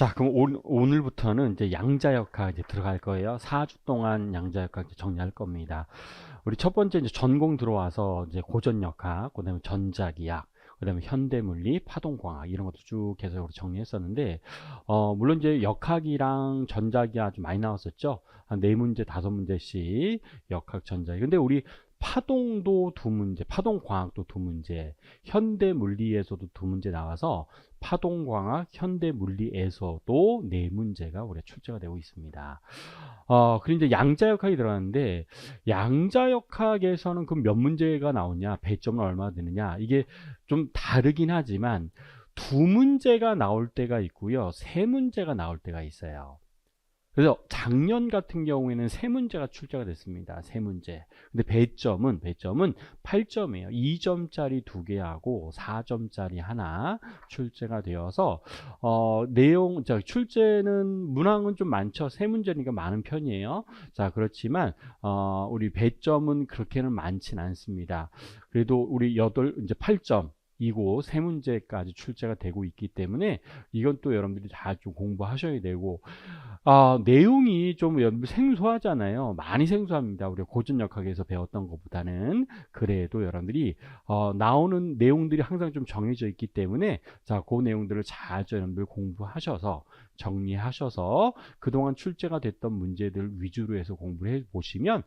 자, 그럼 오늘부터는 이제 양자역학 이제 들어갈 거예요. 4주 동안 양자역학 이제 정리할 겁니다. 우리 첫 번째 이제 전공 들어와서 이제 고전역학, 그다음에 전자기학, 그다음에 현대물리, 파동광학 이런 것도 쭉 계속 우리 정리했었는데, 물론 이제 역학이랑 전자기학 아주 많이 나왔었죠. 한 4문제, 5문제씩 역학, 전자기. 근데 우리 파동도 2문제, 파동광학도 2문제, 현대물리에서도 2문제 나와서 파동광학, 현대물리에서도 4문제가 우리가 출제가 되고 있습니다. 그리고 이제 양자역학이 들어가는데, 양자역학에서는 그 몇 문제가 나오냐, 배점은 얼마나 되느냐, 이게 좀 다르긴 하지만, 2문제가 나올 때가 있고요, 3문제가 나올 때가 있어요. 그래서 작년 같은 경우에는 3문제가 출제가 됐습니다. 3문제. 근데 배점은 8점이에요. 2점짜리 2개하고 4점짜리 하나 출제가 되어서 출제는 문항은 좀 많죠. 3문제니까 많은 편이에요. 자, 그렇지만 우리 배점은 그렇게는 많진 않습니다. 그래도 우리 이제 8점 이고 3문제까지 출제가 되고 있기 때문에 이건 또 여러분들이 다 좀 공부하셔야 되고, 내용이 좀 생소하잖아요. 많이 생소합니다. 우리가 고전역학에서 배웠던 것보다는. 그래도 여러분들이 나오는 내용들이 항상 좀 정해져 있기 때문에, 자, 그 내용들을 잘 여러분들 공부하셔서 정리하셔서 그동안 출제가 됐던 문제들 위주로 해서 공부를 해 보시면,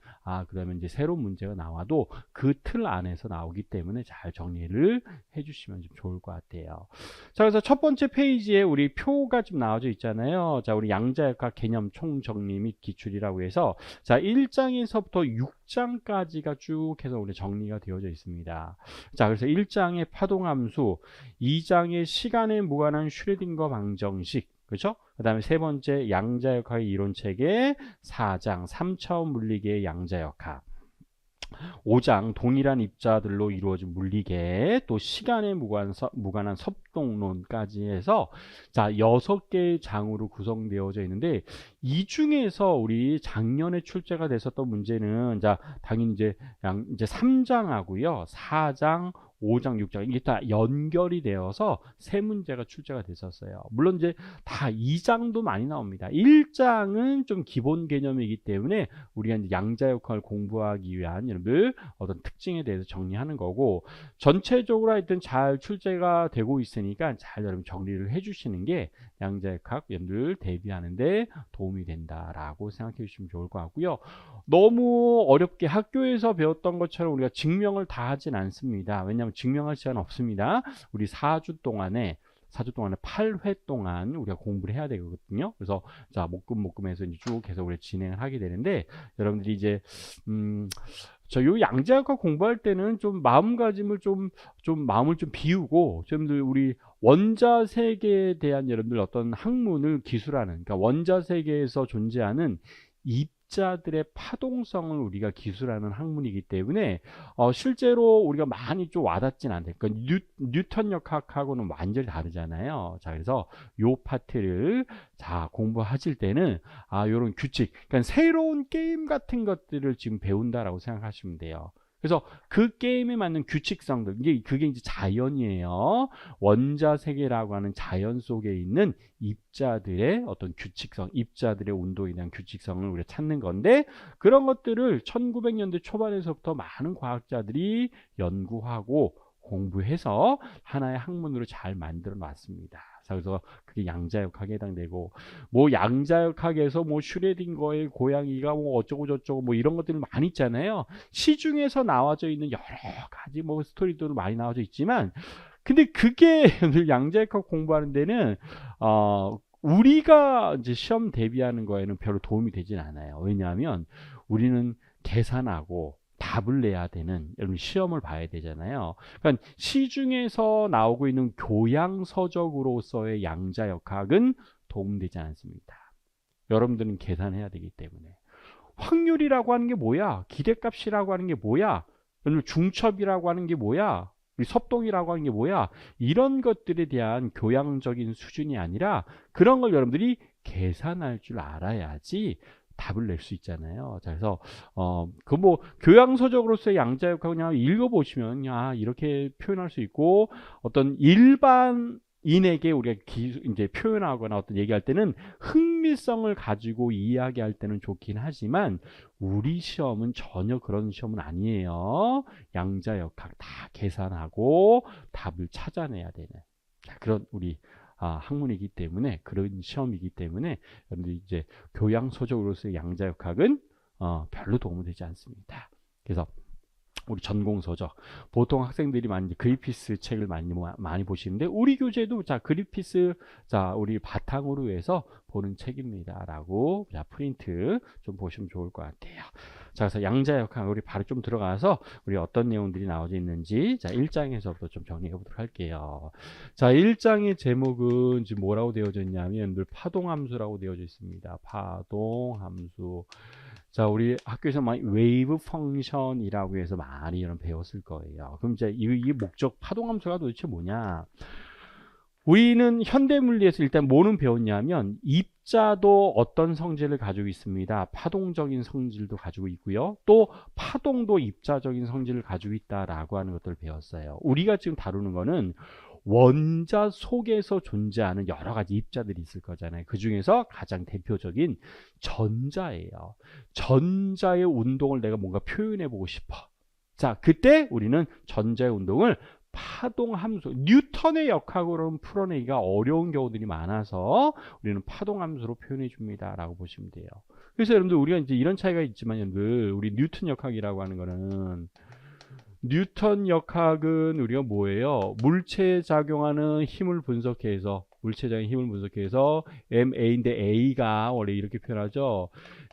그러면 이제 새로운 문제가 나와도 그 틀 안에서 나오기 때문에 잘 정리를 해 주시면 좀 좋을 것 같아요. 자, 그래서 첫 번째 페이지에 우리 표가 좀 나와져 있잖아요. 자, 우리 양자역학 개념 총정리 및 기출이라고 해서, 자, 1장에서부터 6장까지가 쭉 해서 우리 정리가 되어져 있습니다. 자, 그래서 1장의 파동함수, 2장의 시간에 무관한 슈레딩거 방정식, 그렇죠? 그 다음에 세 번째 양자역학의 이론체계, 4장 3차원 물리계의 양자역학, 5장 동일한 입자들로 이루어진 물리계, 또 시간에 무관한 섭동론까지 해서, 자, 6개의 장으로 구성되어져 있는데, 이 중에서 우리 작년에 출제가 됐었던 문제는, 자, 당연히 이제 3장하고요 4장, 5장, 6장 이게 다 연결이 되어서 3문제가 출제가 됐었어요. 물론 이제 다 2장도 많이 나옵니다. 1장은 좀 기본 개념이기 때문에 우리가 이제 양자역학을 공부하기 위한 여러분들 어떤 특징에 대해서 정리하는 거고, 전체적으로 하여튼 잘 출제가 되고 있으니까 잘 여러분 정리를 해주시는 게 양자역학 여러분들 대비하는데 도움이 된다라고 생각해 주시면 좋을 것 같고요. 너무 어렵게 학교에서 배웠던 것처럼 우리가 증명을 다 하진 않습니다. 왜냐하면 증명할 시간 없습니다. 우리 4주 동안에 8회 동안 우리가 공부를 해야 되거든요. 그래서 자, 목금해서 이제 쭉 계속 우리 진행을 하게 되는데, 여러분들이 이제 요 양자역학 공부할 때는 좀 마음가짐을 좀 마음을 좀 비우고, 여러분들 우리 원자 세계에 대한 여러분들 어떤 학문을 기술하는, 그러니까 원자 세계에서 존재하는 입자들의 파동성을 우리가 기술하는 학문이기 때문에 실제로 우리가 많이 좀 와닿진 않아요. 그러니까 뉴턴 역학하고는 완전히 다르잖아요. 자, 그래서 요 파트를 자 공부하실 때는 요런 규칙, 그러니까 새로운 게임 같은 것들을 지금 배운다라고 생각하시면 돼요. 그래서 그 게임에 맞는 규칙성들, 그게 이제 자연이에요. 원자 세계라고 하는 자연 속에 있는 입자들의 어떤 규칙성, 입자들의 운동에 대한 규칙성을 우리가 찾는 건데, 그런 것들을 1900년대 초반에서부터 많은 과학자들이 연구하고 공부해서 하나의 학문으로 잘 만들어 놨습니다. 그래서 그게 양자역학에 해당되고, 뭐 양자역학에서 뭐 슈레딩거의 고양이가 뭐 어쩌고 저쩌고 뭐 이런 것들이 많이 있잖아요. 시중에서 나와져 있는 여러 가지 뭐 스토리들도 많이 나와져 있지만, 근데 그게 양자역학 공부하는 데는 우리가 이제 시험 대비하는 거에는 별로 도움이 되진 않아요. 왜냐하면 우리는 계산하고 답을 내야 되는 여러분 시험을 봐야 되잖아요. 그러니까 시중에서 나오고 있는 교양서적으로서의 양자역학은 도움되지 않습니다. 여러분들은 계산해야 되기 때문에. 확률이라고 하는 게 뭐야? 기대값이라고 하는 게 뭐야? 중첩이라고 하는 게 뭐야? 우리 섭동이라고 하는 게 뭐야? 이런 것들에 대한 교양적인 수준이 아니라 그런 걸 여러분들이 계산할 줄 알아야지 답을 낼 수 있잖아요. 자, 그래서 그 뭐 교양서적으로서의 양자역학 그냥 읽어보시면 이렇게 표현할 수 있고, 어떤 일반 인에게 우리가 이제 표현하거나 어떤 얘기할 때는 흥미성을 가지고 이야기할 때는 좋긴 하지만 우리 시험은 전혀 그런 시험은 아니에요. 양자역학 다 계산하고 답을 찾아내야 되는 그런 우리 학문이기 때문에 그런 시험이기 때문에 여러분들 이제 교양 소적으로서의 양자역학은 별로 도움이 되지 않습니다. 그래서 우리 전공서적 보통 학생들이 많이 그리피스 책을 많이 보시는데 우리 교재도 자 그리피스 자 우리 바탕으로 해서 보는 책입니다라고 자 프린트 좀 보시면 좋을 것 같아요. 자 그래서 양자역학 우리 바로 좀 들어가서 우리 어떤 내용들이 나오져 있는지 자 1장에서부터 좀 정리해 보도록 할게요. 자 1장의 제목은 지금 뭐라고 되어져 있냐면 늘 파동함수라고 되어져 있습니다. 파동함수. 자, 우리 학교에서 많이 웨이브 펑션이라고 해서 많이 이런 배웠을 거예요. 그럼 이제 이 목적 파동함수가 도대체 뭐냐? 우리는 현대물리에서 일단 뭐는 배웠냐면 입자도 어떤 성질을 가지고 있습니다. 파동적인 성질도 가지고 있고요. 또 파동도 입자적인 성질을 가지고 있다라고 하는 것들을 배웠어요. 우리가 지금 다루는 거는 원자 속에서 존재하는 여러 가지 입자들이 있을 거잖아요. 그 중에서 가장 대표적인 전자예요. 전자의 운동을 내가 뭔가 표현해 보고 싶어. 자, 그때 우리는 전자의 운동을 파동함수, 뉴턴의 역학으로는 풀어내기가 어려운 경우들이 많아서 우리는 파동함수로 표현해 줍니다 라고 보시면 돼요. 그래서 여러분들 우리가 이제 이런 차이가 있지만 여러분들 우리 뉴턴 역학이라고 하는 거는 뉴턴 역학은 우리가 뭐예요? 물체에 작용하는 힘을 분석해서 물체적인 힘을 분석해서 MA인데 A가 원래 이렇게 표현하죠.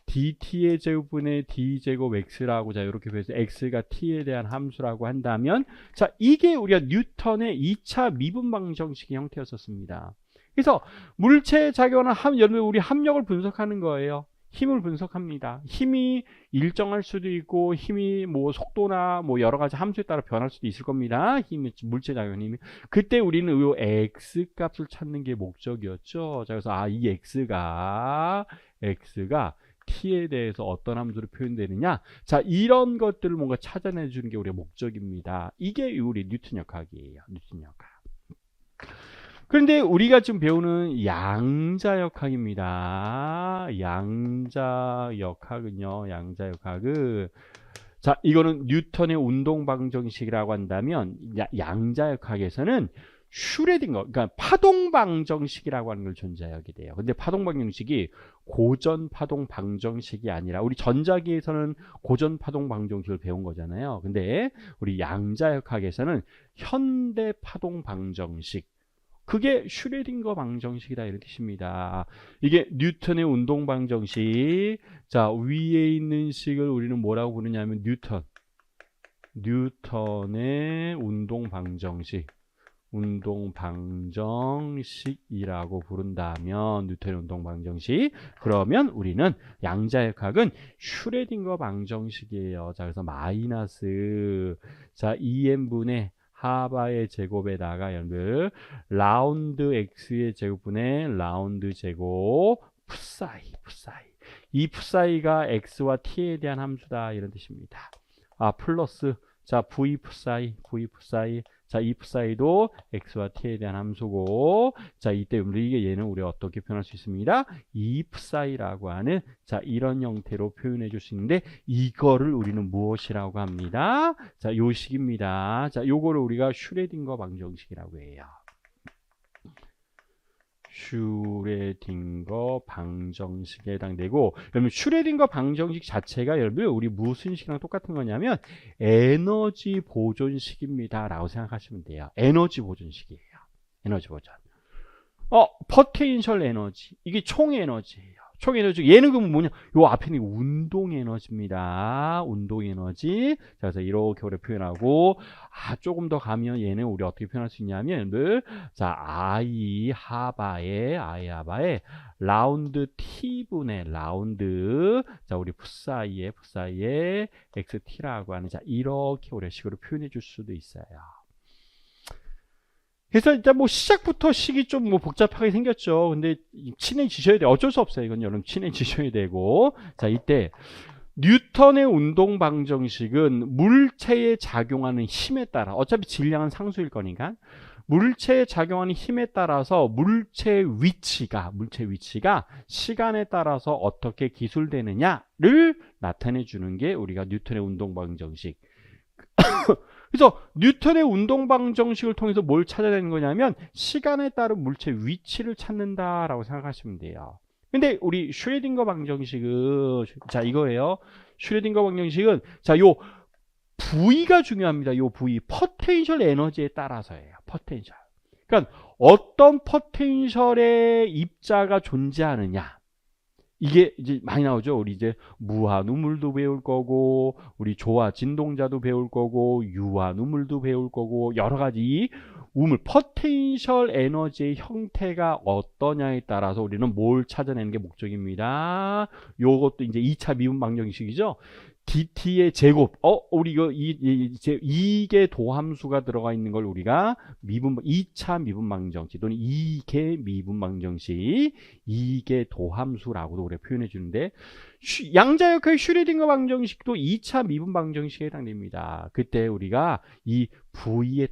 DT의 제곱분의 D제곱 X라고 자 이렇게 표현해서 X가 T에 대한 함수라고 한다면 자 이게 우리가 뉴턴의 2차 미분방정식의 형태였었습니다. 그래서 물체에 작용하는 여러분 우리 합력을 분석하는 거예요. 힘을 분석합니다. 힘이 일정할 수도 있고 힘이 뭐 속도나 뭐 여러 가지 함수에 따라 변할 수도 있을 겁니다. 힘이 물체 작용 힘이 그때 우리는 이 x 값을 찾는 게 목적이었죠. 자 그래서 이 x가 t에 대해서 어떤 함수로 표현되느냐. 자 이런 것들을 뭔가 찾아내 주는 게 우리의 목적입니다. 이게 우리 뉴턴 역학이에요. 뉴턴 역학. 그런데 우리가 지금 배우는 양자역학입니다. 양자역학은요. 양자역학은 자 이거는 뉴턴의 운동방정식이라고 한다면 양자역학에서는 슈레딩거 그러니까 파동방정식이라고 하는 걸 존재하게 돼요. 근데 파동방정식이 고전파동방정식이 아니라 우리 전자기에서는 고전파동방정식을 배운 거잖아요. 근데 우리 양자역학에서는 현대파동방정식 그게 슈레딩거 방정식이다 이런 뜻입니다. 이게 뉴턴의 운동 방정식. 자 위에 있는 식을 우리는 뭐라고 부르냐면 뉴턴의 운동 방정식. 운동 방정식이라고 부른다면 뉴턴의 운동 방정식. 그러면 우리는 양자역학은 슈레딩거 방정식이에요. 자 그래서 마이너스 자 2n분의 하바의 제곱에다가 여러분들 라운드 x의 제곱분의 라운드 제곱 푸사이 이 푸사이가 x와 t에 대한 함수다 이런 뜻입니다. 플러스 자 v 푸사이 자 이 푸사이도 x와 t에 대한 함수고 자 이때 우리 얘는 우리가 어떻게 표현할 수 있습니다. 이 푸사이라고 하는 자 이런 형태로 표현해 줄 수 있는데 이거를 우리는 무엇이라고 합니다. 자 요 식입니다. 자 요거를 우리가 슈레딩거 방정식이라고 해요. 슈레딩거 방정식에 해당되고 여러분 슈레딩거 방정식 자체가 여러분 우리 무슨 식이랑 똑같은 거냐면 에너지 보존식입니다 라고 생각하시면 돼요. 에너지 보존식이에요. 에너지 보존. 포텐셜 에너지 이게 총 에너지예요. 총 에너지 얘는 그러면 뭐냐? 요 앞에 있는 운동 에너지입니다. 운동 에너지. 자, 그래서 이렇게 우리 표현하고 조금 더 가면 얘는 우리 어떻게 표현할 수 있냐면 자, I 하바의 라운드 t분의 라운드 자, 우리 풋사이의 XT라고 하는 자, 이렇게 우리 식으로 표현해 줄 수도 있어요. 그래서 일단 뭐 시작부터 식이 좀 뭐 복잡하게 생겼죠. 근데 친해지셔야 돼요. 어쩔 수 없어요. 이건 여러분 친해지셔야 되고. 자, 이때 뉴턴의 운동 방정식은 물체에 작용하는 힘에 따라 어차피 질량은 상수일 거니까 물체에 작용하는 힘에 따라서 물체 위치가 시간에 따라서 어떻게 기술되느냐를 나타내 주는 게 우리가 뉴턴의 운동방정식. 그래서 뉴턴의 운동방정식을 통해서 뭘 찾아내는 거냐면 시간에 따른 물체 위치를 찾는다라고 생각하시면 돼요. 근데 우리 슈레딩거 방정식은 자 이거예요. 슈레딩거 방정식은 자 요 V가 중요합니다. 요 V 포텐셜 에너지에 따라서예요. 포텐셜. 그러니까 어떤 포텐셜의 입자가 존재하느냐. 이게 이제 많이 나오죠. 우리 이제 무하 누물도 배울 거고, 우리 조화 진동자도 배울 거고, 유화 누물도 배울 거고, 여러 가지 우물 포텐셜 에너지의 형태가 어떠냐에 따라서 우리는 뭘 찾아내는 게 목적입니다. 요것도 이제 2차 미분 방정식이죠. dt의 제곱, 우리 이게 도함수가 들어가 있는 걸 우리가 2차 미분 방정식 또는 2개 미분 방정식, 2개 도함수라고도 우리가 표현해 주는데, 양자역학의 슈레딩거 방정식도 2차 미분 방정식에 해당됩니다. 그때 우리가 이 V에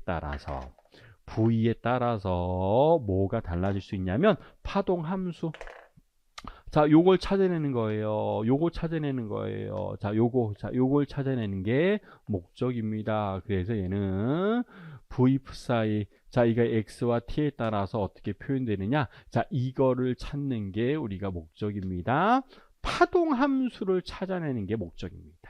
따라서 뭐가 달라질 수 있냐면 파동 함수. 자, 요걸 찾아내는 거예요. 자, 요걸 찾아내는 게 목적입니다. 그래서 얘는 V 사이, 자, 이거 X와 T에 따라서 어떻게 표현되느냐? 자, 이거를 찾는 게 우리가 목적입니다. 파동 함수를 찾아내는 게 목적입니다.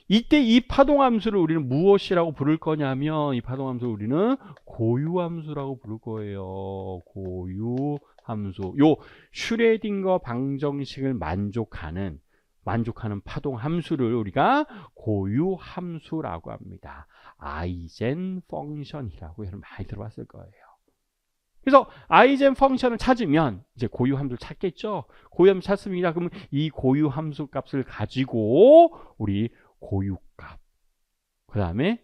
이때 이 파동 함수를 우리는 무엇이라고 부를 거냐면, 이 파동 함수를 우리는 고유 함수라고 부를 거예요. 고유 함수. 요 슈레딩거 방정식을 만족하는 파동 함수를 우리가 고유 함수라고 합니다. 아이젠 펑션이라고 여러분 많이 들어봤을 거예요. 그래서 아이젠 펑션을 찾으면 이제 고유 함수를 찾겠죠. 고유 함수 찾습니다. 그러면 이 고유 함수 값을 가지고 우리 고유값, 그 다음에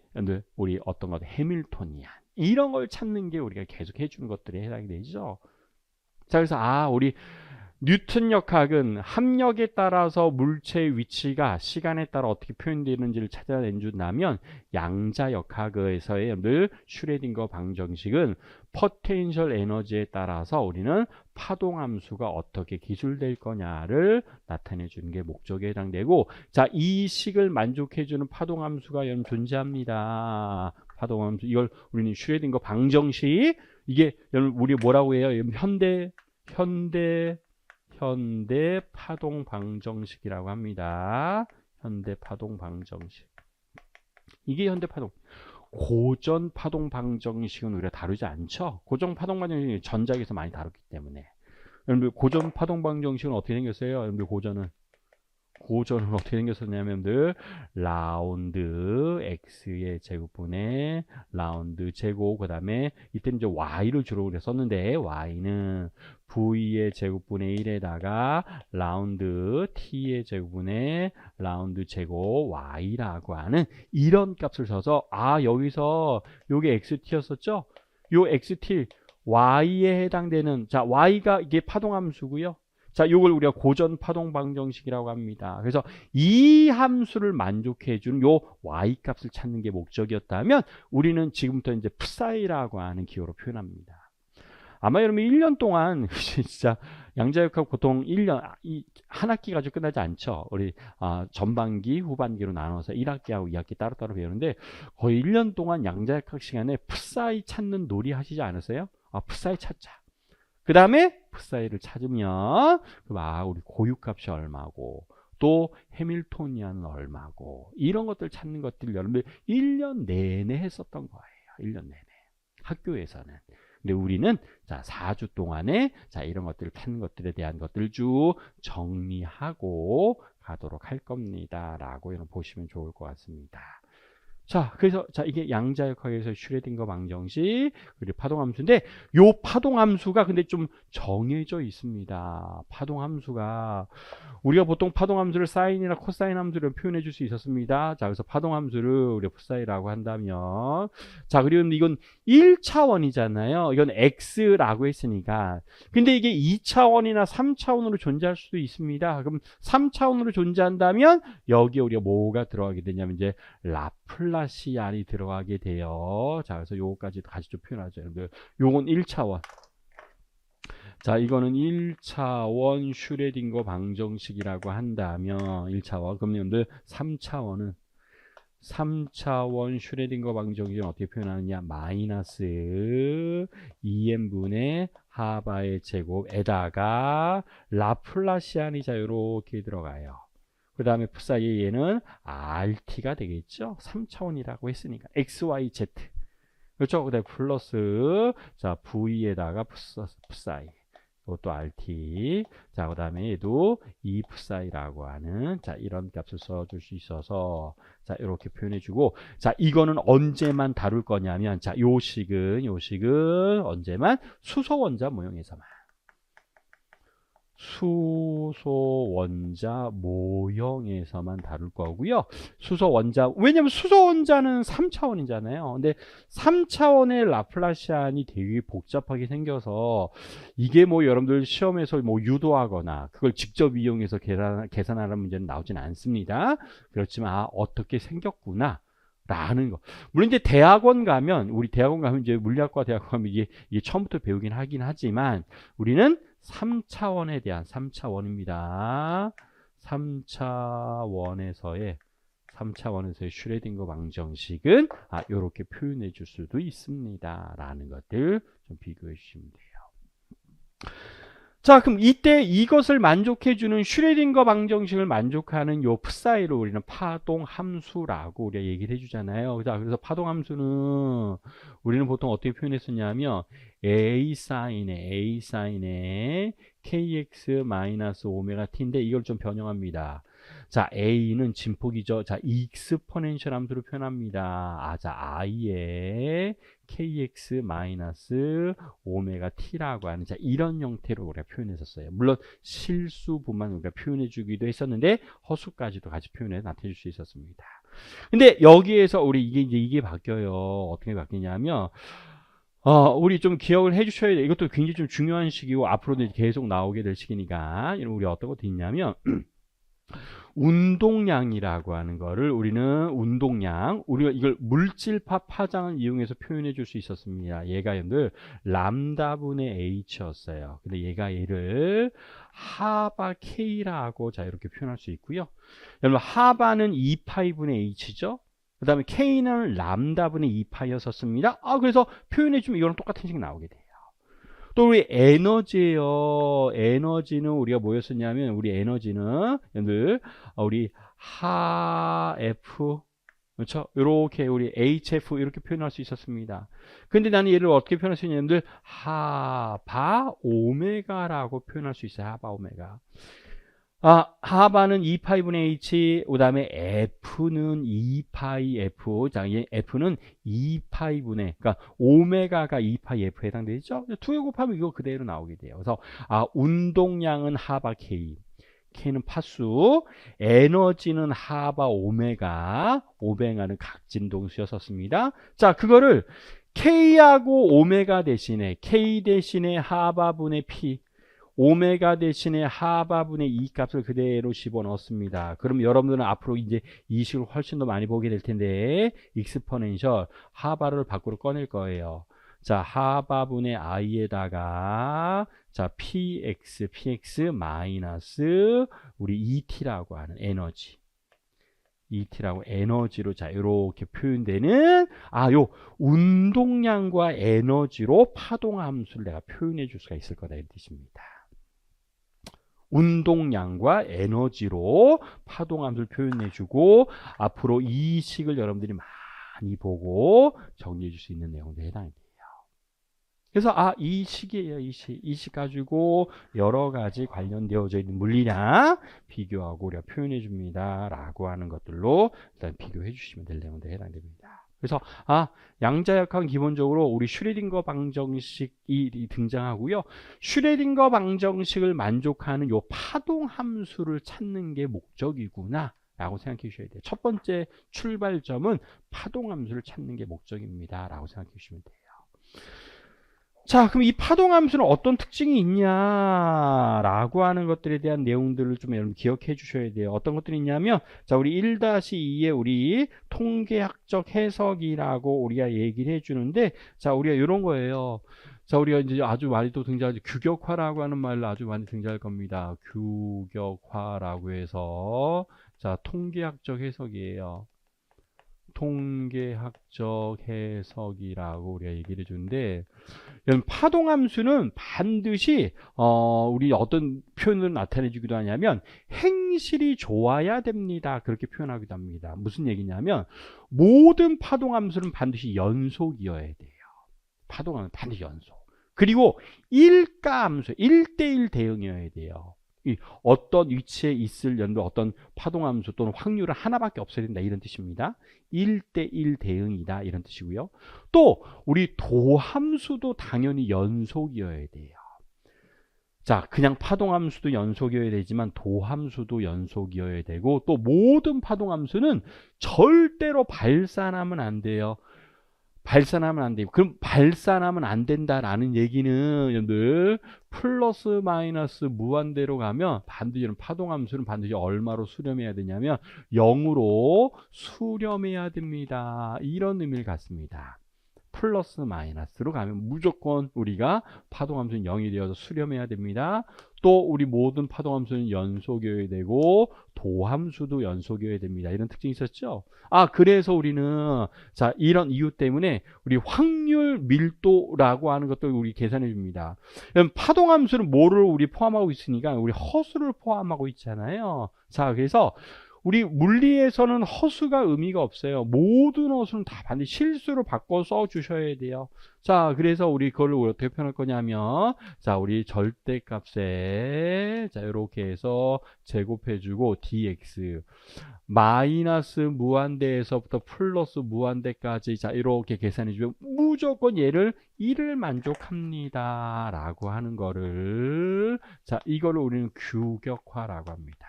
우리 어떤 것 해밀토니안, 이런 걸 찾는 게 우리가 계속 해주는 것들이 해당이 되죠. 자, 그래서 우리 뉴턴 역학은 합력에 따라서 물체의 위치가 시간에 따라 어떻게 표현되는지를 찾아낸 준다면, 양자 역학에서의 여러분들 슈레딩거 방정식은 포텐셜 에너지에 따라서 우리는 파동 함수가 어떻게 기술될 거냐를 나타내 주는 게 목적에 해당되고, 자, 이 식을 만족해 주는 파동 함수가 여러분 존재합니다. 파동 함수, 이걸 우리는 슈레딩거 방정식, 이게 여러분 우리 뭐라고 해요? 현대 파동 방정식이라고 합니다. 현대 파동 방정식. 이게 현대 파동. 고전 파동 방정식은 우리가 다루지 않죠. 고전 파동 방정식은 전작에서 많이 다뤘기 때문에. 여러분들 고전 파동 방정식은 어떻게 생겼어요? 여러분들 고전은 어떻게 생겼었냐면, 라운드 x의 제곱분의 라운드 제곱, 그 다음에 이때는 이제 y를 주로 우리가 썼는데, y는 v의 제곱분의 1에다가 라운드 t의 제곱분의 라운드 제곱 y라고 하는 이런 값을 써서, 여기서 요게 xt였었죠? 요 xt y에 해당되는, 자, y가 이게 파동함수고요. 자, 요걸 우리가 고전 파동 방정식이라고 합니다. 그래서 이 함수를 만족해 주는 요 y 값을 찾는 게 목적이었다면, 우리는 지금부터 이제 psi라고 하는 기호로 표현합니다. 아마 여러분 1년 동안 진짜 양자역학 보통 1년 한 학기 가지고 끝나지 않죠. 우리 전반기, 후반기로 나눠서 1학기하고 2학기 따로따로 배우는데, 거의 1년 동안 양자역학 시간에 psi 찾는 놀이 하시지 않으세요? psi 찾자. 그 다음에 psi를 찾으면 우리 고유값이 얼마고, 또 해밀토니안은 얼마고, 이런 것들 찾는 것들 여러분들 1년 내내 했었던 거예요. 1년 내내 학교에서는. 근데 우리는 자 4주 동안에 자 이런 것들을 찾는 것들에 대한 것들을 쭉 정리하고 가도록 할 겁니다 라고 여러분 보시면 좋을 것 같습니다. 자, 그래서 자 이게 양자역학에서 슈레딩거 방정식, 그리고 파동함수인데, 요 파동함수가 근데 좀 정해져 있습니다. 파동함수가 우리가 보통 파동함수를 사인이나 코사인 함수로 표현해 줄 수 있었습니다. 자, 그래서 파동함수를 우리가 psi라고 한다면, 자, 그리고 이건 1차원이잖아요. 이건 x라고 했으니까. 근데 이게 2차원이나 3차원으로 존재할 수도 있습니다. 그럼 3차원으로 존재한다면 여기에 우리가 뭐가 들어가게 되냐면 이제 라플라스 라플라시안이 들어가게 돼요. 자, 그래서 요거까지 같이 좀 표현하죠. 여러분들, 요건 1차원. 자, 이거는 1차원 슈레딩거 방정식이라고 한다면 1차원. 그럼 여러분들 3차원 슈레딩거 방정식은 어떻게 표현하느냐? 마이너스 2n분의 하바의 제곱에다가 라플라시안이 자 요렇게 들어가요. 그 다음에 푸사이의 얘는 RT가 되겠죠. 3차원이라고 했으니까 XYZ. 그렇죠? 그 다음에 플러스 자 V에다가 푸사이. 이것도 RT. 자, 그 다음에 얘도 E 푸사이라고 하는 자 이런 값을 써줄 수 있어서 자 이렇게 표현해주고, 자 이거는 언제만 다룰 거냐면 자 요식은 언제만 수소 원자 모형에서만. 수소 원자 모형에서만 다룰 거고요. 수소 원자, 왜냐면 수소 원자는 3차원이잖아요. 근데 3차원의 라플라시안이 되게 복잡하게 생겨서 이게 뭐 여러분들 시험에서 뭐 유도하거나 그걸 직접 이용해서 계산하는 문제는 나오진 않습니다. 그렇지만 아, 어떻게 생겼구나 라는 거. 물론 이제 우리 대학원 가면 이제 물리학과 대학원 가면 이게 처음부터 배우긴 하긴 하지만 우리는 3차원에 대한 3차원입니다. 3차원에서의 슈레딩거 방정식은 이렇게 표현해 줄 수도 있습니다. 라는 것들 좀 비교해 주시면 돼요. 자, 그럼 이때 이것을 만족해주는 슈레딩거 방정식을 만족하는 요 푸사이를 우리는 파동 함수라고 우리가 얘기를 해주잖아요. 자, 그래서 파동 함수는 우리는 보통 어떻게 표현했었냐면 A 사인에 kx 마이너스 오메가 t인데 이걸 좀 변형합니다. 자, A는 진폭이죠. 자, 익스포넨셜 함수로 표현합니다. 자, I에 kx 마이너스 오메가 t라고 하는 자 이런 형태로 우리가 표현했었어요. 물론 실수분만 우리가 표현해 주기도 했었는데 허수까지도 같이 표현해 나타낼 수 있었습니다. 근데 여기에서 우리 이게 바뀌어요. 어떻게 바뀌냐면 우리 좀 기억을 해 주셔야 돼요. 이것도 굉장히 좀 중요한 식이고 앞으로도 계속 나오게 될 식이니까 우리 어떤 것도 있냐면 운동량이라고 하는 거를 우리는 우리가 이걸 물질파 파장을 이용해서 표현해 줄 수 있었습니다. 얘가 여러분들 람다분의 h였어요. 근데 얘를 하바 k라고 자 이렇게 표현할 수 있고요. 여러분 하바는 2파이분의 h죠. 그 다음에 k는 람다분의 2파이였었습니다. 그래서 표현해 주면 이거랑 똑같은 식이 나오게 돼요. 또 우리 에너지예요. 에너지는 우리가 뭐였었냐면 우리 에너지는 여러분들 우리 HF 그렇죠? 이렇게 우리 HF 이렇게 표현할 수 있었습니다. 근데 나는 얘를 어떻게 표현할 수 있냐면 하바 오메가라고 표현할 수 있어요. 하바 오메가. 하바는 2파이분의 h, 그 다음에 f는 2파이 f. 자, f는 2파이분의, 그러니까 오메가가 2파이 f에 해당되죠? 2에 곱하면 이거 그대로 나오게 돼요. 그래서, 운동량은 하바 k, k는 파수, 에너지는 하바 오메가는 각진동수였었습니다. 자, 그거를 k하고 오메가 대신에, k 대신에 하바분의 p, 오메가 대신에 하바분의 2 값을 그대로 집어넣습니다. 그럼 여러분들은 앞으로 이제 이 식을 훨씬 더 많이 보게 될 텐데 익스포넨셜 하바를 밖으로 꺼낼 거예요. 자, 하바분의 i에다가 자 px 마이너스 우리 et라고 하는 에너지. et라고 에너지로 자 이렇게 표현되는 요 운동량과 에너지로 파동 함수를 내가 표현해 줄 수가 있을 거다 이런 뜻입니다. 운동량과 에너지로 파동함수를 표현해주고 앞으로 이 식을 여러분들이 많이 보고 정리해 줄 수 있는 내용도 해당이 돼요. 그래서 이 식이에요. 이 식 가지고 여러 가지 관련되어져 있는 물리량 비교하고 우리가 표현해 줍니다 라고 하는 것들로 일단 비교해 주시면 될 내용도 해당됩니다. 그래서 양자역학은 기본적으로 우리 슈레딩거 방정식이 등장하고요. 슈레딩거 방정식을 만족하는 요 파동 함수를 찾는 게 목적이구나 라고 생각해 주셔야 돼요. 첫 번째 출발점은 파동 함수를 찾는 게 목적입니다 라고 생각해 주시면 돼요. 자, 그럼 이 파동함수는 어떤 특징이 있냐라고 하는 것들에 대한 내용들을 좀 여러분 기억해 주셔야 돼요. 어떤 것들이 있냐면, 자, 우리 1-2에 우리 통계학적 해석이라고 우리가 얘기를 해 주는데, 자, 우리가 이런 거예요. 자, 우리가 이제 아주 많이 또 등장하죠. 규격화라고 하는 말로 아주 많이 등장할 겁니다. 규격화라고 해서, 자, 통계학적 해석이에요. 통계학적 해석이라고 우리가 얘기를 해주는데, 파동함수는 반드시 우리 어떤 표현을 나타내주기도 하냐면 행실이 좋아야 됩니다. 그렇게 표현하기도 합니다. 무슨 얘기냐면 모든 파동함수는 반드시 연속이어야 돼요. 파동함수는 반드시 연속. 그리고 일가함수, 1대1 대응이어야 돼요. 어떤 위치에 있을 연도 어떤 파동함수 또는 확률은 하나밖에 없어야 된다 이런 뜻입니다. 1대1 대응이다 이런 뜻이고요. 또 우리 도함수도 당연히 연속이어야 돼요. 자, 그냥 파동함수도 연속이어야 되지만 도함수도 연속이어야 되고 또 모든 파동함수는 절대로 발산하면 안 돼요. 발산하면 안 돼요. 그럼 발산하면 안 된다라는 얘기는 여러분들 플러스 마이너스 무한대로 가면 반드시 파동함수는 반드시 얼마로 수렴해야 되냐면 0으로 수렴해야 됩니다. 이런 의미를 갖습니다. 플러스 마이너스로 가면 무조건 우리가 파동함수는 0이 되어서 수렴해야 됩니다. 또 우리 모든 파동함수는 연속이어야 되고 도함수도 연속이어야 됩니다. 이런 특징이 있었죠. 그래서 우리는 자 이런 이유 때문에 우리 확률 밀도라고 하는 것도 우리 계산해 줍니다. 파동함수는 뭐를 우리 포함하고 있으니까 우리 허수를 포함하고 있잖아요. 자 그래서 우리 물리에서는 허수가 의미가 없어요. 모든 허수는 다 반드시 실수로 바꿔 써 주셔야 돼요. 자, 그래서 우리 그걸 어떻게 표현할 거냐면, 자, 우리 절대값에, 자, 이렇게 해서 제곱해주고, dx. 마이너스 무한대에서부터 플러스 무한대까지, 자, 이렇게 계산해주면 무조건 얘를 1을 만족합니다. 라고 하는 거를, 자, 이거를 우리는 규격화라고 합니다.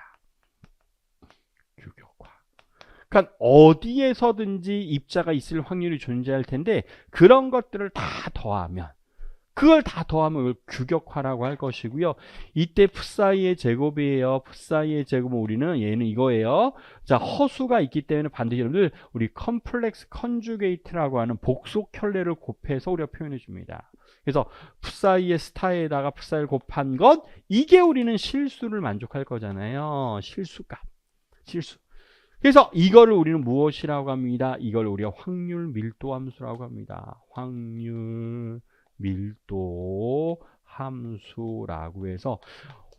규격화. 그러니까 어디에서든지 입자가 있을 확률이 존재할 텐데 그런 것들을 다 더하면 그걸 다 더하면 규격화라고 할 것이고요. 이때 풋사이의 제곱이에요. 풋사이의 제곱은 우리는 얘는 이거예요. 자, 허수가 있기 때문에 반드시 여러분들 우리 컴플렉스 컨주게이트라고 하는 복속 켤레를 곱해서 우리가 표현해 줍니다. 그래서 풋사이의 스타에다가 풋사이를 곱한 것 이게 우리는 실수를 만족할 거잖아요. 실수값. 실수. 그래서 이거를 우리는 무엇이라고 합니다? 이걸 우리가 확률 밀도 함수라고 합니다. 확률 밀도 함수라고 해서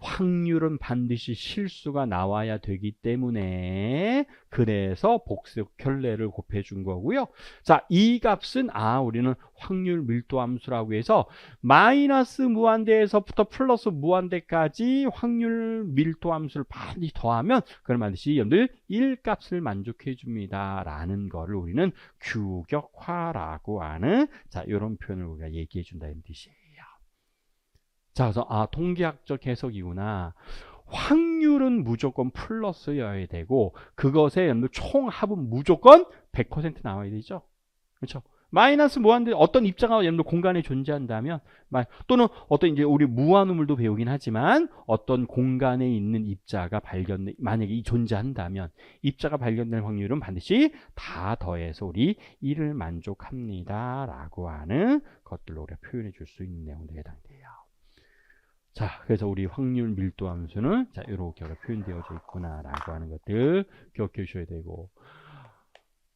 확률은 반드시 실수가 나와야 되기 때문에 그래서 복속 켤레를 곱해 준 거고요. 자, 이 값은 우리는 확률 밀도 함수라고 해서 마이너스 무한대에서부터 플러스 무한대까지 확률 밀도 함수를 반드시 더하면 그걸 반드시 여러분들 1값을 만족해 줍니다. 라는 거를 우리는 규격화라고 하는 자, 이런 표현을 우리가 얘기해 준다는 뜻이에요. 자, 그래서 통계학적 해석이구나. 확률은 무조건 플러스여야 되고 그것의 총합은 무조건 100% 나와야 되죠. 그렇죠? 마이너스 무한대 어떤 입자가 공간에 존재한다면 또는 어떤 이제 우리 무한우물도 배우긴 하지만 어떤 공간에 있는 입자가 만약에 존재한다면 입자가 발견될 확률은 반드시 다 더해서 우리 1을 만족합니다라고 하는 것들로 우리가 표현해 줄 수 있는 내용들에 해당돼요. 자, 그래서 우리 확률 밀도 함수는 자, 이렇게 표현되어져 있구나라고 하는 것들 기억해 주셔야 되고.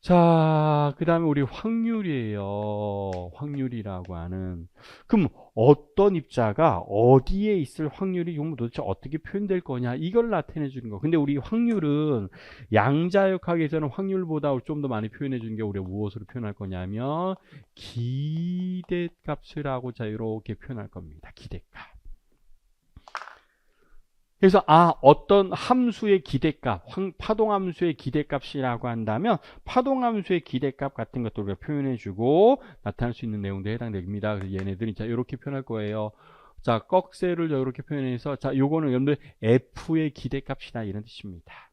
자, 그 다음에 우리 확률이에요. 확률이라고 하는. 그럼 어떤 입자가 어디에 있을 확률이 도대체 어떻게 표현될 거냐 이걸 나타내 주는 거. 근데 우리 확률은 양자역학에서는 확률보다 좀 더 많이 표현해 주는 게 우리가 무엇으로 표현할 거냐면 기대값이라고 자 이렇게 표현할 겁니다. 기대값. 그래서 어떤 함수의 기대값, 파동함수의 기대값이라고 한다면 파동함수의 기대값 같은 것도 우리가 표현해주고 나타날 수 있는 내용들에 해당됩니다. 그래서 얘네들이 자 이렇게 표현할 거예요. 자, 꺽쇠를 이렇게 표현해서 자 요거는 여러분들 F의 기대값이다 이런 뜻입니다.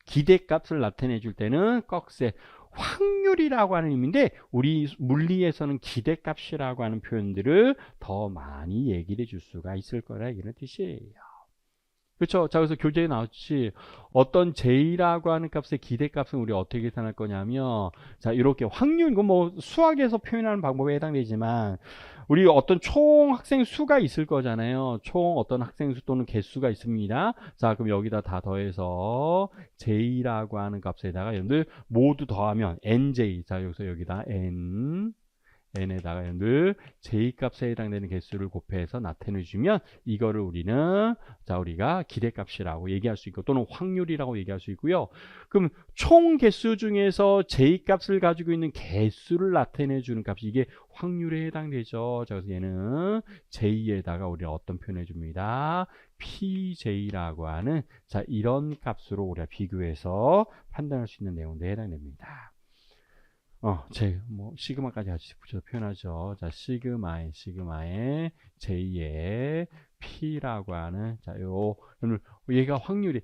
기대값을 나타내 줄 때는 꺽쇠 확률이라고 하는 의미인데 우리 물리에서는 기대값이라고 하는 표현들을 더 많이 얘기를 해줄 수가 있을 거라 이런 뜻이에요. 그렇죠? 자, 그래서 교재에 나왔지 어떤 J라고 하는 값의 기대값은 우리 어떻게 계산할 거냐면 자, 이렇게 확률 이거 뭐 수학에서 표현하는 방법에 해당되지만 우리 어떤 총 학생 수가 있을 거잖아요. 총 어떤 학생 수 또는 개수가 있습니다. 자, 그럼 여기다 다 더해서 J라고 하는 값에다가 여러분들 모두 더하면 NJ. 자, 여기다 n에다가 여러분들 J값에 해당되는 개수를 곱해서 나타내 주면 이거를 우리는 자 우리가 기대값이라고 얘기할 수 있고 또는 확률이라고 얘기할 수 있고요. 그럼 총 개수 중에서 J값을 가지고 있는 개수를 나타내 주는 값이 이게 확률에 해당되죠. 자, 그래서 얘는 J에다가 우리가 어떤 표현해 줍니다. PJ라고 하는 자 이런 값으로 우리가 비교해서 판단할 수 있는 내용들에 해당됩니다. 시그마까지 같이 붙여서 표현하죠. 자, 시그마의 J의 P라고 하는, 자, 얘가 확률이,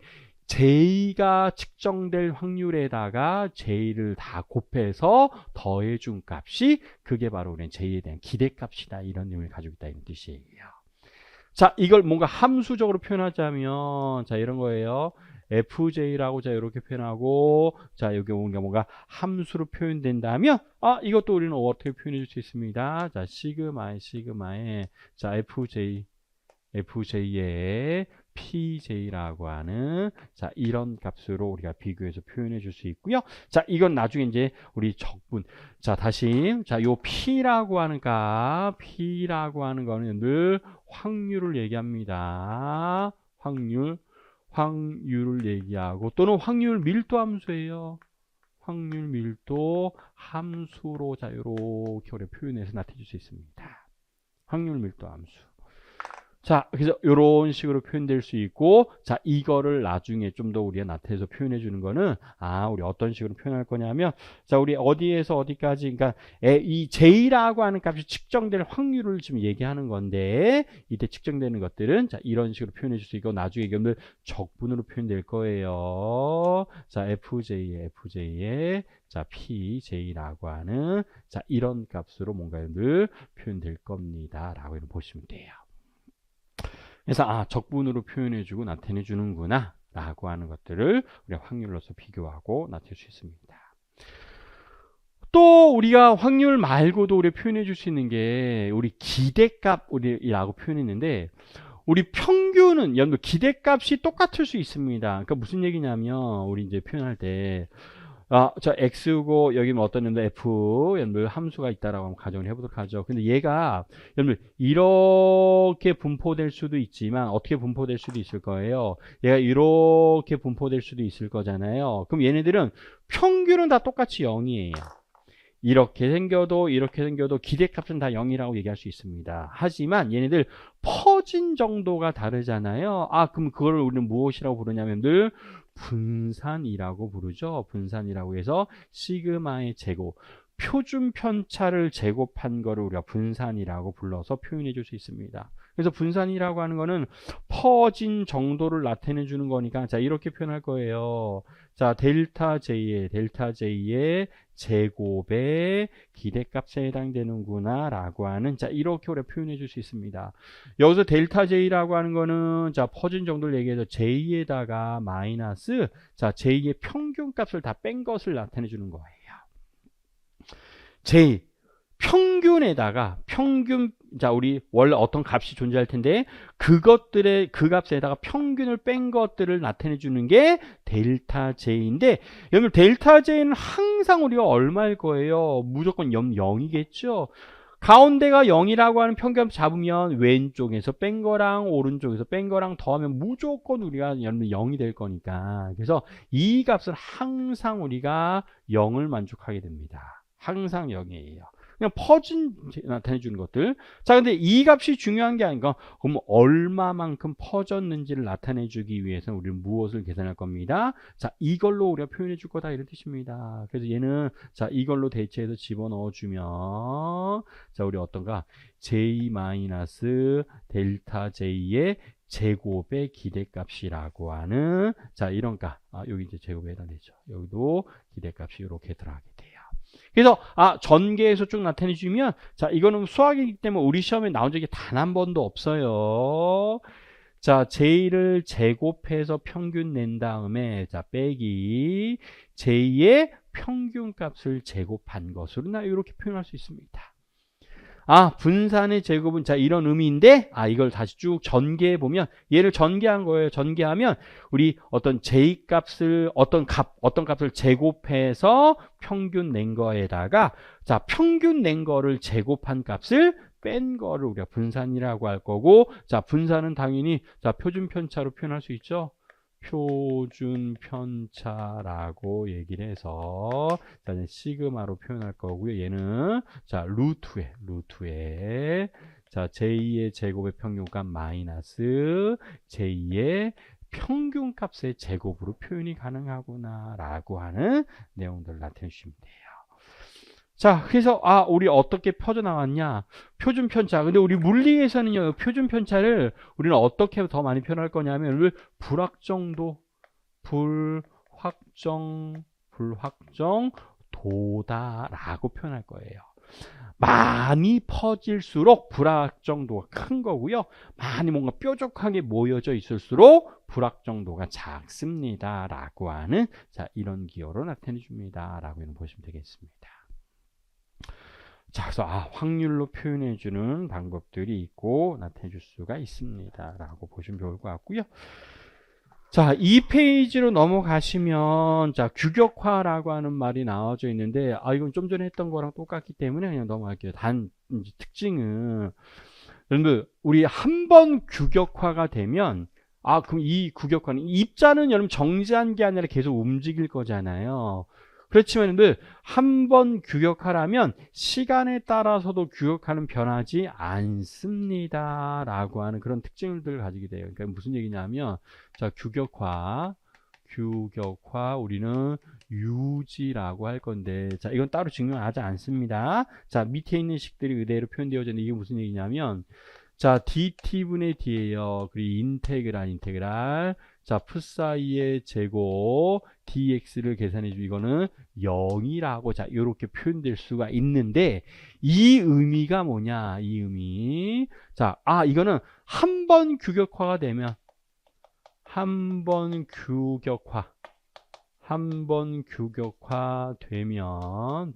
J가 측정될 확률에다가 J를 다 곱해서 더해준 값이, 그게 바로 우리는 J에 대한 기대값이다. 이런 의미를 가지고 있다. 이런 뜻이에요. 자, 이걸 뭔가 함수적으로 표현하자면, 자, 이런 거예요. FJ라고 자 이렇게 표현하고 자 여기 뭔가 함수로 표현된다면 이것도 우리는 어떻게 표현해 줄 수 있습니다. 자 시그마의 자 FJ의 PJ라고 하는 자 이런 값으로 우리가 비교해서 표현해 줄 수 있고요. 자 이건 나중에 이제 우리 적분 자 다시 자 요 P라고 하는 거는 늘 확률을 얘기합니다. 확률을 얘기하고 또는 확률 밀도 함수예요. 확률 밀도 함수로 자 이렇게 우리 표현해서 나타낼 수 있습니다. 확률 밀도 함수. 자, 그래서 이런 식으로 표현될 수 있고, 자, 이거를 나중에 좀 더 우리가 나타내서 표현해 주는 거는, 우리 어떤 식으로 표현할 거냐면, 자, 우리 어디에서 어디까지, 그러니까, 이 J라고 하는 값이 측정될 확률을 지금 얘기하는 건데, 이때 측정되는 것들은, 자, 이런 식으로 표현해 줄 수 있고, 나중에 이거는 적분으로 표현될 거예요. 자, FJ의, 자, PJ라고 하는, 자, 이런 값으로 뭔가 늘 표현될 겁니다. 라고 보시면 돼요. 그래서 적분으로 표현해주고 나타내주는구나 라고 하는 것들을 우리가 확률로서 비교하고 나타낼 수 있습니다. 또 우리가 확률 말고도 우리 표현해 줄 수 있는 게 우리 기대값이라고 표현했는데 우리 평균은 여러분 기대값이 똑같을 수 있습니다. 그러니까 무슨 얘기냐면 우리 이제 표현할 때 저 X고 여기 어떤 놈들 F 여러분들 함수가 있다라고 한번 가정을 해보도록 하죠. 근데 얘가 여러분들 이렇게 분포될 수도 있지만 어떻게 분포될 수도 있을 거예요. 얘가 이렇게 분포될 수도 있을 거잖아요. 그럼 얘네들은 평균은 다 똑같이 0이에요. 이렇게 생겨도 기대값은 다 0이라고 얘기할 수 있습니다. 하지만 얘네들 퍼진 정도가 다르잖아요. 그럼 그걸 우리는 무엇이라고 부르냐면 늘 분산이라고 부르죠. 분산이라고 해서 시그마의 제곱, 표준 편차를 제곱한 거를 우리가 분산이라고 불러서 표현해 줄 수 있습니다. 그래서 분산이라고 하는 거는 퍼진 정도를 나타내 주는 거니까 자 이렇게 표현할 거예요. 자 델타 J의 제곱의 기대값에 해당되는구나 라고 하는 자 이렇게 우리가 표현해 줄 수 있습니다. 여기서 델타 J라고 하는 거는 자 퍼진 정도를 얘기해서 J에다가 마이너스 자 J의 평균값을 다 뺀 것을 나타내 주는 거예요. J 평균에다가 자 우리 원래 어떤 값이 존재할 텐데 그 값에다가 평균을 뺀 것들을 나타내 주는 게 델타 J인데 여러분 델타 J는 항상 우리가 얼마일 거예요? 무조건 0이겠죠. 가운데가 0이라고 하는 평균 잡으면 왼쪽에서 뺀 거랑 오른쪽에서 뺀 거랑 더하면 무조건 우리가 0이 될 거니까 그래서 이 값은 항상 우리가 0을 만족하게 됩니다. 항상 0이에요. 그냥 퍼진 나타내 주는 것들. 자, 근데 이 값이 중요한 게 아닌가? 그럼 얼마만큼 퍼졌는지를 나타내 주기 위해서는 우리는 무엇을 계산할 겁니다? 자, 이걸로 우리가 표현해 줄 거다 이런 뜻입니다. 그래서 얘는 자, 이걸로 대체해서 집어넣어 주면 자, 우리 어떤가? J-델타 J의 제곱의 기대값이라고 하는 자, 이런 값. 여기 이제 제곱에 해당되죠. 여기도 기대값이 이렇게 들어가게 돼요. 그래서 전개에서 쭉 나타내 주면 자, 이거는 수학이기 때문에 우리 시험에 나온 적이 단 한 번도 없어요. 자, J를 제곱해서 평균 낸 다음에 자, 빼기 J의 평균값을 제곱한 것으로 나 이렇게 표현할 수 있습니다. 분산의 제곱은 자, 이런 의미인데 이걸 다시 쭉 전개해 보면 얘를 전개한 거예요. 전개하면 우리 어떤 J 값을 어떤 값을 제곱해서 평균 낸 거에다가 자, 평균 낸 거를 제곱한 값을 뺀 거를 우리가 분산이라고 할 거고, 자, 분산은 당연히 자, 표준 편차로 표현할 수 있죠. 표준 편차라고 얘기를 해서 자, 시그마로 표현할 거고요. 얘는 자, 루트에 자, J의 제곱의 평균값 마이너스 J의 평균값의 제곱으로 표현이 가능하구나 라고 하는 내용들을 나타내 주시면 돼요. 자, 그래서 우리 어떻게 퍼져나왔냐? 표준 편차. 근데 우리 물리에서는요, 표준 편차를 우리는 어떻게 더 많이 표현할 거냐면 불확정도, 불확정도다라고 표현할 거예요. 많이 퍼질수록 불확정도가 큰 거고요. 많이 뭔가 뾰족하게 모여져 있을수록 불확정도가 작습니다라고 하는 자, 이런 기호로 나타내 줍니다라고 보시면 되겠습니다. 자, 그래서 확률로 표현해 주는 방법들이 있고 나타내 줄 수가 있습니다 라고 보시면 좋을 것 같고요. 자, 이 페이지로 넘어가시면 자, 규격화라고 하는 말이 나와져 있는데 이건 좀 전에 했던 거랑 똑같기 때문에 그냥 넘어갈게요. 단 이제 특징은 여러분 우리 한 번 규격화가 되면 그럼 이 규격화는 입자는 여러분 정지한 게 아니라 계속 움직일 거잖아요. 그렇지만 한 번 규격하라면 시간에 따라서도 규격하는 변하지 않습니다 라고 하는 그런 특징들을 가지게 돼요. 그러니까 무슨 얘기냐면 자, 규격화 우리는 유지라고 할 건데 자, 이건 따로 증명하지 않습니다. 자, 밑에 있는 식들이 그대로 표현되어져 있는데 이게 무슨 얘기냐면 자, dt분의 d예요. 그리고 인테그랄 자, 푸사이의 제곱 dx를 계산해 주 이거는 0이라고 자, 이렇게 표현될 수가 있는데 이 의미가 뭐냐? 이 의미. 자, 이거는 한 번 규격화가 되면 한 번 규격화 되면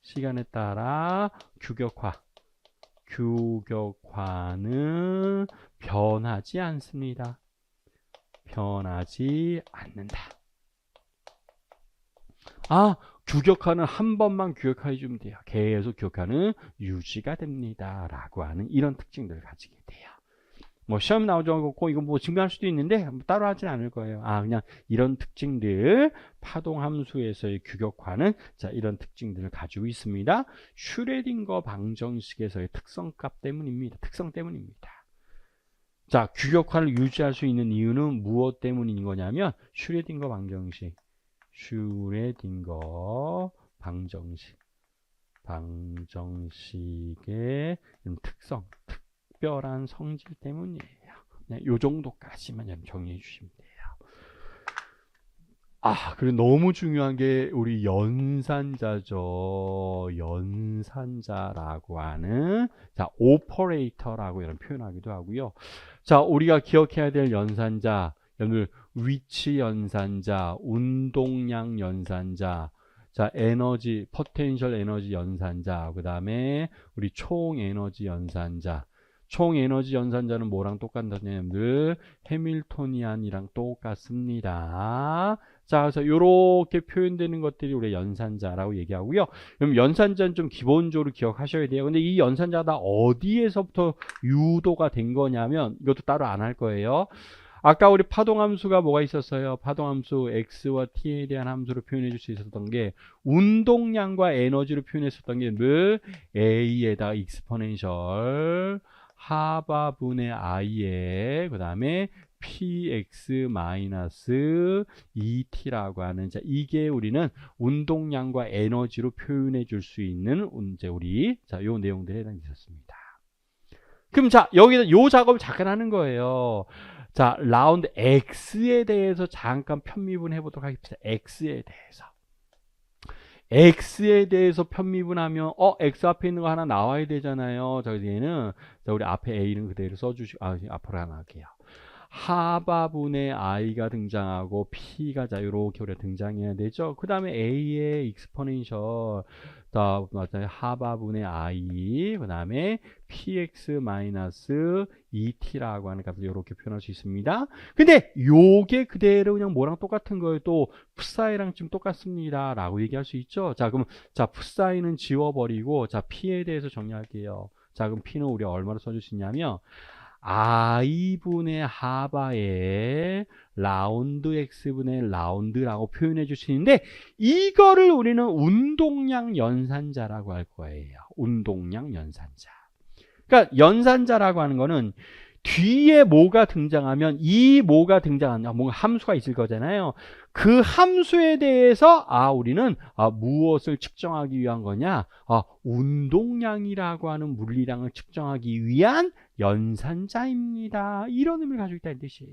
시간에 따라 규격화는 변하지 않습니다. 변하지 않는다. 규격화는 한 번만 규격해 주면 돼요. 계속 규격화는 유지가 됩니다 라고 하는 이런 특징들을 가지게 돼요. 뭐 시험 나오지 않고 이거 뭐 증명할 수도 있는데 따로 하진 않을 거예요. 그냥 이런 특징들 파동 함수에서의 규격화는 자, 이런 특징들을 가지고 있습니다. 슈레딩거 방정식에서의 특성 때문입니다. 자, 규격화를 유지할 수 있는 이유는 무엇 때문인 거냐면 슈레딩거 방정식의 특성, 특별한 성질 때문이에요. 그냥 요 정도까지만 정리해 주시면 돼요. 그리고 너무 중요한 게 우리 연산자죠. 연산자라고 하는 자, 오퍼레이터라고 이런 표현하기도 하고요. 자, 우리가 기억해야 될 연산자, 여러분 위치 연산자, 운동량 연산자, 자, 에너지, 포텐셜 에너지 연산자, 그 다음에 우리 총 에너지 연산자. 총 에너지 연산자는 뭐랑 똑같냐면 해밀토니안이랑 똑같습니다. 자, 그래서 이렇게 표현되는 것들이 우리 연산자라고 얘기하고요. 그럼 연산자는 좀 기본적으로 기억하셔야 돼요. 근데 이 연산자가 어디에서부터 유도가 된 거냐면 이것도 따로 안 할 거예요. 아까 우리 파동함수가 뭐가 있었어요? 파동함수 x와 t에 대한 함수로 표현해 줄 수 있었던 게 운동량과 에너지로 표현했었던 게 늘 a에다가 익스포넨셜 하바분의 i에 그 다음에 px-et라고 하는 자, 이게 우리는 운동량과 에너지로 표현해 줄 수 있는 이제 우리 자, 요 내용들에 해당이 있었습니다. 그럼 자, 여기서 요 작업을 잠깐 하는 거예요. 자, 라운드 x에 대해서 잠깐 편미분 해보도록 하겠습니다. x에 대해서 편미분하면 x 앞에 있는 거 하나 나와야 되잖아요. 자, 얘는 자, 우리 앞에 a는 그대로 써주시고 앞으로 하나 할게요. 하바분의 i가 등장하고 p가 자 이렇게 우리가 등장해야 되죠. 그 다음에 a의 익스포넨셜 자 맞아요. 하바분의 i 그 다음에 px 마이너스 2t라고 하는 값을 이렇게 표현할 수 있습니다. 근데 요게 그대로 그냥 뭐랑 똑같은 거예요. 또 풋사이랑 좀 똑같습니다 라고 얘기할 수 있죠. 자 그럼 자 풋사이는 지워버리고 자 p에 대해서 정리할게요. 자 그럼 p는 우리가 얼마로 써줄 수 있냐면 i분의 하바에 라운드 x분의 라운드라고 표현해 주시는데 이거를 우리는 운동량 연산자라고 할 거예요. 운동량 연산자. 그러니까 연산자라고 하는 거는 뒤에 뭐가 등장하면 이 뭐가 등장하냐 뭔가 함수가 있을 거잖아요. 그 함수에 대해서 우리는 무엇을 측정하기 위한 거냐? 운동량이라고 하는 물리량을 측정하기 위한 연산자입니다. 이런 의미를 가지고 있다는 뜻이에요.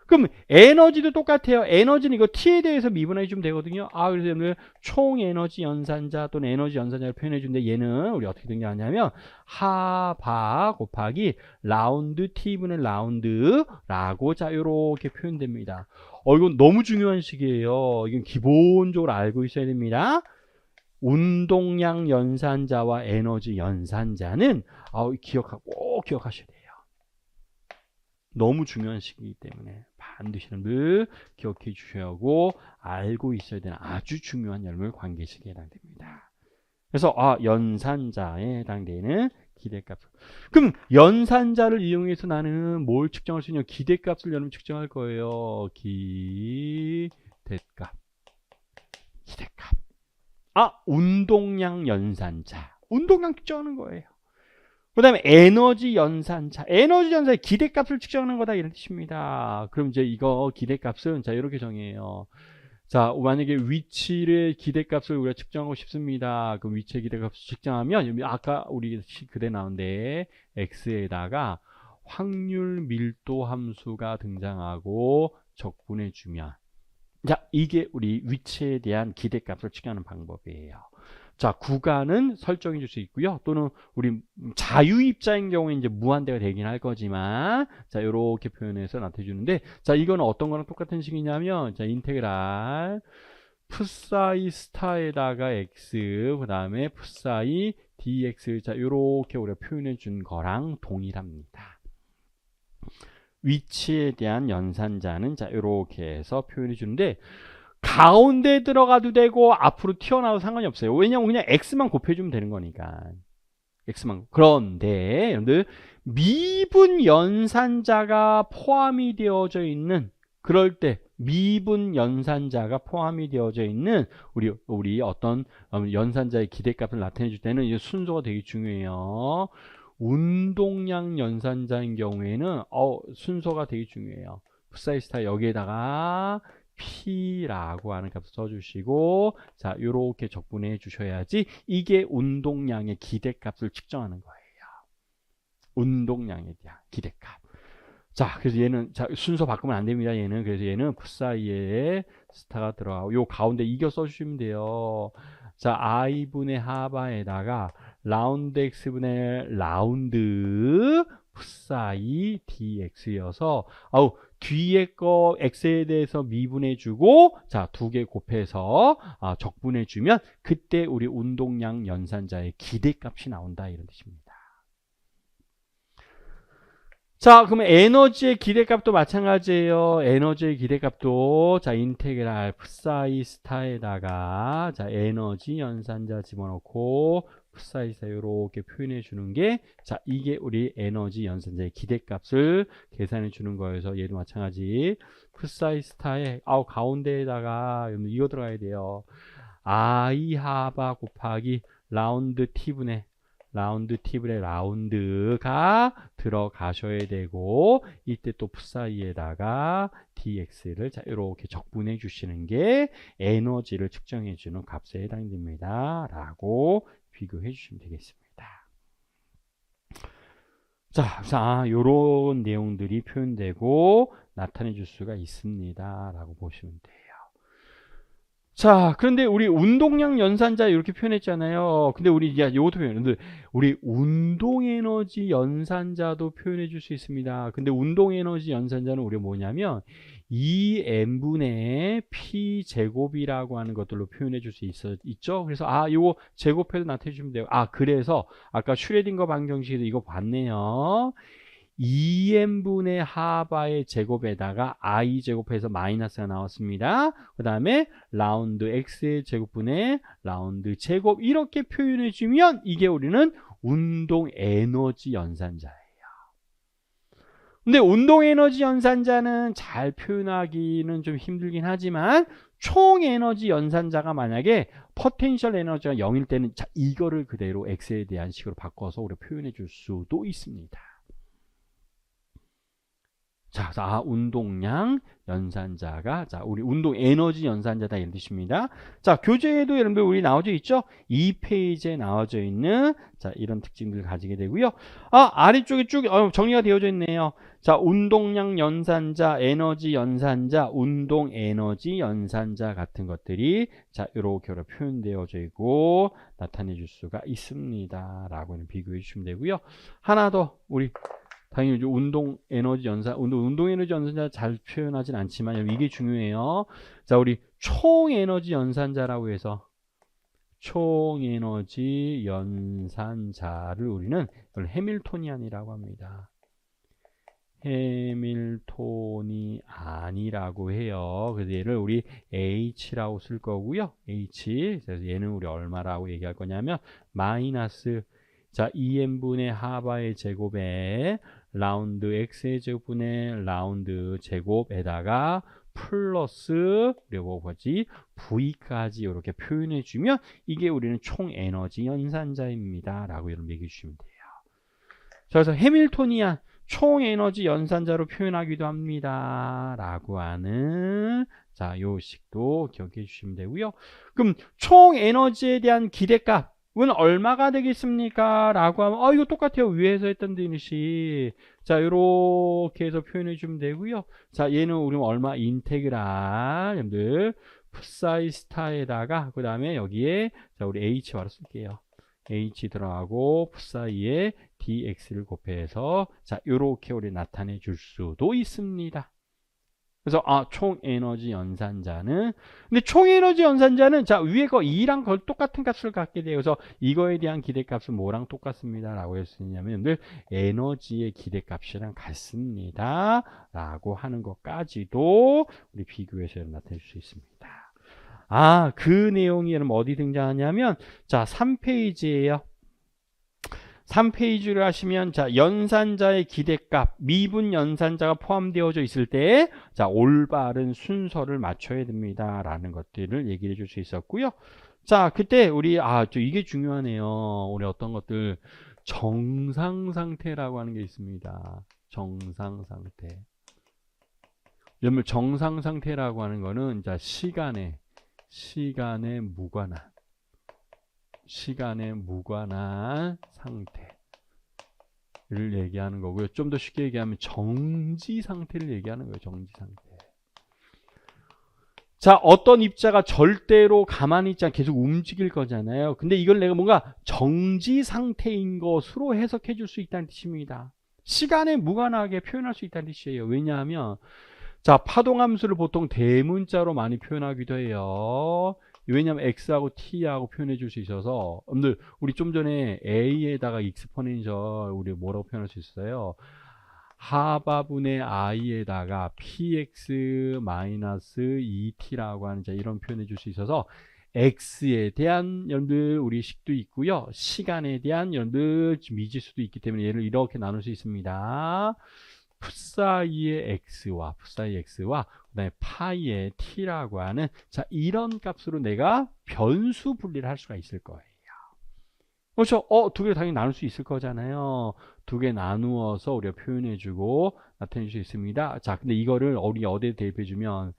그럼 에너지도 똑같아요. 에너지는 이거 T에 대해서 미분해 주면 되거든요. 그래서 여러분들 총 에너지 연산자 또는 에너지 연산자를 표현해 주는데 얘는 우리 어떻게 등장하냐면 하바 곱하기 라운드 T분의 라운드라고 자 이렇게 표현됩니다. 이건 너무 중요한 식이에요. 이건 기본적으로 알고 있어야 됩니다. 운동량 연산자와 에너지 연산자는 꼭 기억하셔야 돼요. 너무 중요한 식이기 때문에 반드시 여러분들 기억해 주셔야 하고 알고 있어야 되는 아주 중요한 여러분들 관계식에 해당됩니다. 그래서 연산자에 해당되는 기대값. 그럼 연산자를 이용해서 나는 뭘 측정할 수 있냐? 기대값을 여러분 측정할 거예요. 기대값. 운동량 연산자. 운동량 측정하는 거예요. 그 다음에 에너지 연산자. 에너지 연산의 기대값을 측정하는 거다 이런 뜻입니다. 그럼 이제 이거 기대값은 자 이렇게 정해요. 자 만약에 위치의 기대값을 우리가 측정하고 싶습니다. 그 위치의 기대값을 측정하면 아까 우리 그대 나온데 x에다가 확률 밀도 함수가 등장하고 적분해 주면 자 이게 우리 위치에 대한 기대값을 측정하는 방법이에요. 자, 구간은 설정해 줄 수 있고요. 또는 우리 자유입자인 경우에 이제 무한대가 되긴 할 거지만 자, 이렇게 표현해서 나타내 주는데 자, 이거는 어떤 거랑 똑같은 식이냐면 자, 인테그랄 풋사이 스타에다가 x 그다음에 풋사이 dx 자, 이렇게 우리가 표현해 준 거랑 동일합니다. 위치에 대한 연산자는 자, 이렇게 해서 표현해 주는데 가운데 들어가도 되고 앞으로 튀어나와도 상관이 없어요. 왜냐면 그냥 x만 곱해주면 되는 거니까. x만. 그런데 여러분들 미분 연산자가 포함이 되어져 있는 그럴 때 미분 연산자가 포함이 되어져 있는 우리 어떤 연산자의 기대값을 나타내 줄 때는 이 순서가 되게 중요해요. 운동량 연산자인 경우에는 순서가 되게 중요해요. 풋사이스타 여기에다가 P라고 하는 값을 써주시고 자 이렇게 적분해 주셔야지 이게 운동량의 기대값을 측정하는 거예요. 운동량에 대한 기대값. 자 그래서 얘는 자 순서 바꾸면 안 됩니다. 얘는 그래서 얘는 풋사이에 스타가 들어가고 요 가운데 이겨 써주시면 돼요. 자 i분의 하바에다가 라운드 x분의 라운드 풋사이 dx여서 뒤에 거 x에 대해서 미분해 주고 자 두 개 곱해서 적분해 주면 그때 우리 운동량 연산자의 기대값이 나온다 이런 뜻입니다. 자 그러면 에너지의 기대값도 마찬가지예요. 에너지의 기대값도 자 인테그랄 풋사이 스타에다가 자 에너지 연산자 집어넣고 풋사이스타 이렇게 표현해 주는 게 자 이게 우리 에너지 연산자의 기대값을 계산해 주는 거여서 얘도 마찬가지 풋사이스타에 가운데에다가 이거 들어가야 돼요. I 하바 곱하기 라운드 t분의 라운드가 들어가셔야 되고 이때 또 풋사이에다가 dx를 자 이렇게 적분해 주시는 게 에너지를 측정해 주는 값에 해당됩니다 라고 비교해 주시면 되겠습니다. 자, 요런 내용들이 표현되고 나타내 줄 수가 있습니다. 라고 보시면 돼요. 자, 그런데 우리 운동량 연산자 이렇게 표현했잖아요. 근데 우리 이제 요것도 표현했는데 우리 운동 에너지 연산자도 표현해 줄 수 있습니다. 근데 운동 에너지 연산자는 우리가 뭐냐면 2n분의 p 제곱이라고 하는 것들로 표현해 줄 수 있죠. 그래서 요거 제곱해서 나타내 주시면 돼요. 그래서 아까 슈레딩거 방정식에서 이거 봤네요. 2n분의 하바의 제곱에다가 i 제곱해서 마이너스가 나왔습니다. 그 다음에 라운드 x의 제곱분의 라운드 제곱 이렇게 표현해 주면 이게 우리는 운동 에너지 연산자예요. 근데 운동 에너지 연산자는 잘 표현하기는 좀 힘들긴 하지만 총 에너지 연산자가 만약에 포텐셜 에너지가 0일 때는 자, 이거를 그대로 x에 대한 식으로 바꿔서 우리 표현해 줄 수도 있습니다. 자, 운동량 연산자가 우리 운동 에너지 연산자다 이런 뜻입니다. 자, 교재에도 여러분들 우리 나와져 있죠? 2페이지에 나와져 있는 이런 특징들을 가지게 되고요. 아래쪽에 쭉 정리가 되어져 있네요. 자, 운동량 연산자, 에너지 연산자, 운동 에너지 연산자 같은 것들이 이렇게 표현되어져 있고 나타내 줄 수가 있습니다. 라고는 비교해 주시면 되고요. 하나 더 우리 당연히 운동 에너지 연산자 잘 표현하진 않지만 이게 중요해요. 자, 우리 총 에너지 연산자라고 해서 총 에너지 연산자를 우리는 해밀토니안이라고 합니다. 해밀토니안이라고 해요. 그래서 얘를 우리 H라고 쓸 거고요. H. 그래서 얘는 우리 얼마라고 얘기할 거냐면 마이너스 2n분의 하바의 제곱에 라운드 x의 제곱분의 라운드 제곱에다가 플러스 그리고 v까지 이렇게 표현해 주면 이게 우리는 총 에너지 연산자입니다. 라고 여러분 얘기해 주시면 돼요. 그래서 해밀토니안 총 에너지 연산자로 표현하기도 합니다. 라고 하는 요 식도 기억해 주시면 되고요. 그럼 총 에너지에 대한 기대값 은 얼마가 되겠습니까? 라고 하면 이거 똑같아요. 위에서 했던 듯이 이렇게 해서 표현해 주면 되고요. 얘는 우리 얼마 인테그랄 여러분들 풋사이 스타에다가 그 다음에 여기에 우리 h 바로 쓸게요. h 들어가고 풋사이에 dx를 곱해서 이렇게 우리 나타내 줄 수도 있습니다. 그래서 총 에너지 연산자는 근데 총 에너지 연산자는 위에 거 2랑 거의 똑같은 값을 갖게 돼요. 그래서 이거에 대한 기대값은 뭐랑 똑같습니다. 라고 했으냐면 늘 에너지의 기대값이랑 같습니다. 라고 하는 것까지도 우리 비교해서 나타낼 수 있습니다. 그 내용이 어디 등장하냐면 3페이지예요. 3페이지를 하시면 연산자의 기대값, 미분 연산자가 포함되어져 있을 때 올바른 순서를 맞춰야 됩니다. 라는 것들을 얘기해 줄 수 있었고요. 그때 우리 이게 중요하네요. 우리 어떤 것들 정상 상태라고 하는 게 있습니다. 정상 상태. 여러분 정상 상태라고 하는 거는 시간에 무관한 상태를 얘기하는 거고요. 좀 더 쉽게 얘기하면 정지 상태를 얘기하는 거예요. 정지 상태. 어떤 입자가 절대로 가만히 있지 않고 계속 움직일 거잖아요. 근데 이걸 내가 뭔가 정지 상태인 것으로 해석해 줄 수 있다는 뜻입니다. 시간에 무관하게 표현할 수 있다는 뜻이에요. 왜냐하면 파동함수를 보통 대문자로 많이 표현하기도 해요. 왜냐하면 x하고 t하고 표현해 줄 수 있어서 여러분들 우리 좀 전에 a에다가 익스포넨셜 우리 뭐라고 표현할 수 있어요? 하바분의 i에다가 px-2t라고 하는 이런 표현해 줄 수 있어서 x에 대한 여러분들 우리 식도 있고요. 시간에 대한 여러분들 미지수도 있기 때문에 얘를 이렇게 나눌 수 있습니다. 풋사이의 x와 그다음에 파이의 t라고 하는 이런 값으로 내가 변수 분리를 할 수가 있을 거예요. 그렇죠? 두 개를 당연히 나눌 수 있을 거잖아요. 두 개 나누어서 우리가 표현해주고 나타낼 수 있습니다. 근데 이거를 우리 어디에 대입해주면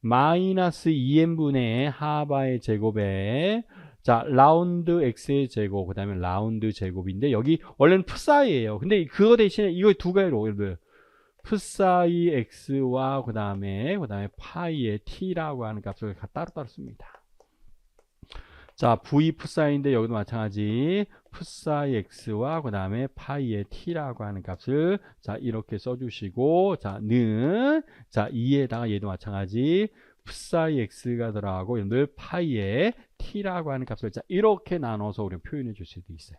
마이너스 2n분의 하바의 제곱에 자, 라운드 x의 제곱, 그 다음에 라운드 제곱인데, 여기 원래는 푸사이예요. 근데 그거 대신에 이거 두 가지로, 여러분. 푸사이 x와 그 다음에 파이의 t라고 하는 값을 따로따로 씁니다. 자, v 푸사이인데 여기도 마찬가지 푸사이 x와 그 다음에 파이의 t라고 하는 값을 자, 이렇게 써주시고, 자, 는, 자, 2에다가 얘도 마찬가지 푸사이 x가 들어가고, 여러분들 파이의 t라고 하는 값을 자, 이렇게 나눠서 우리가 표현해 줄 수도 있어요.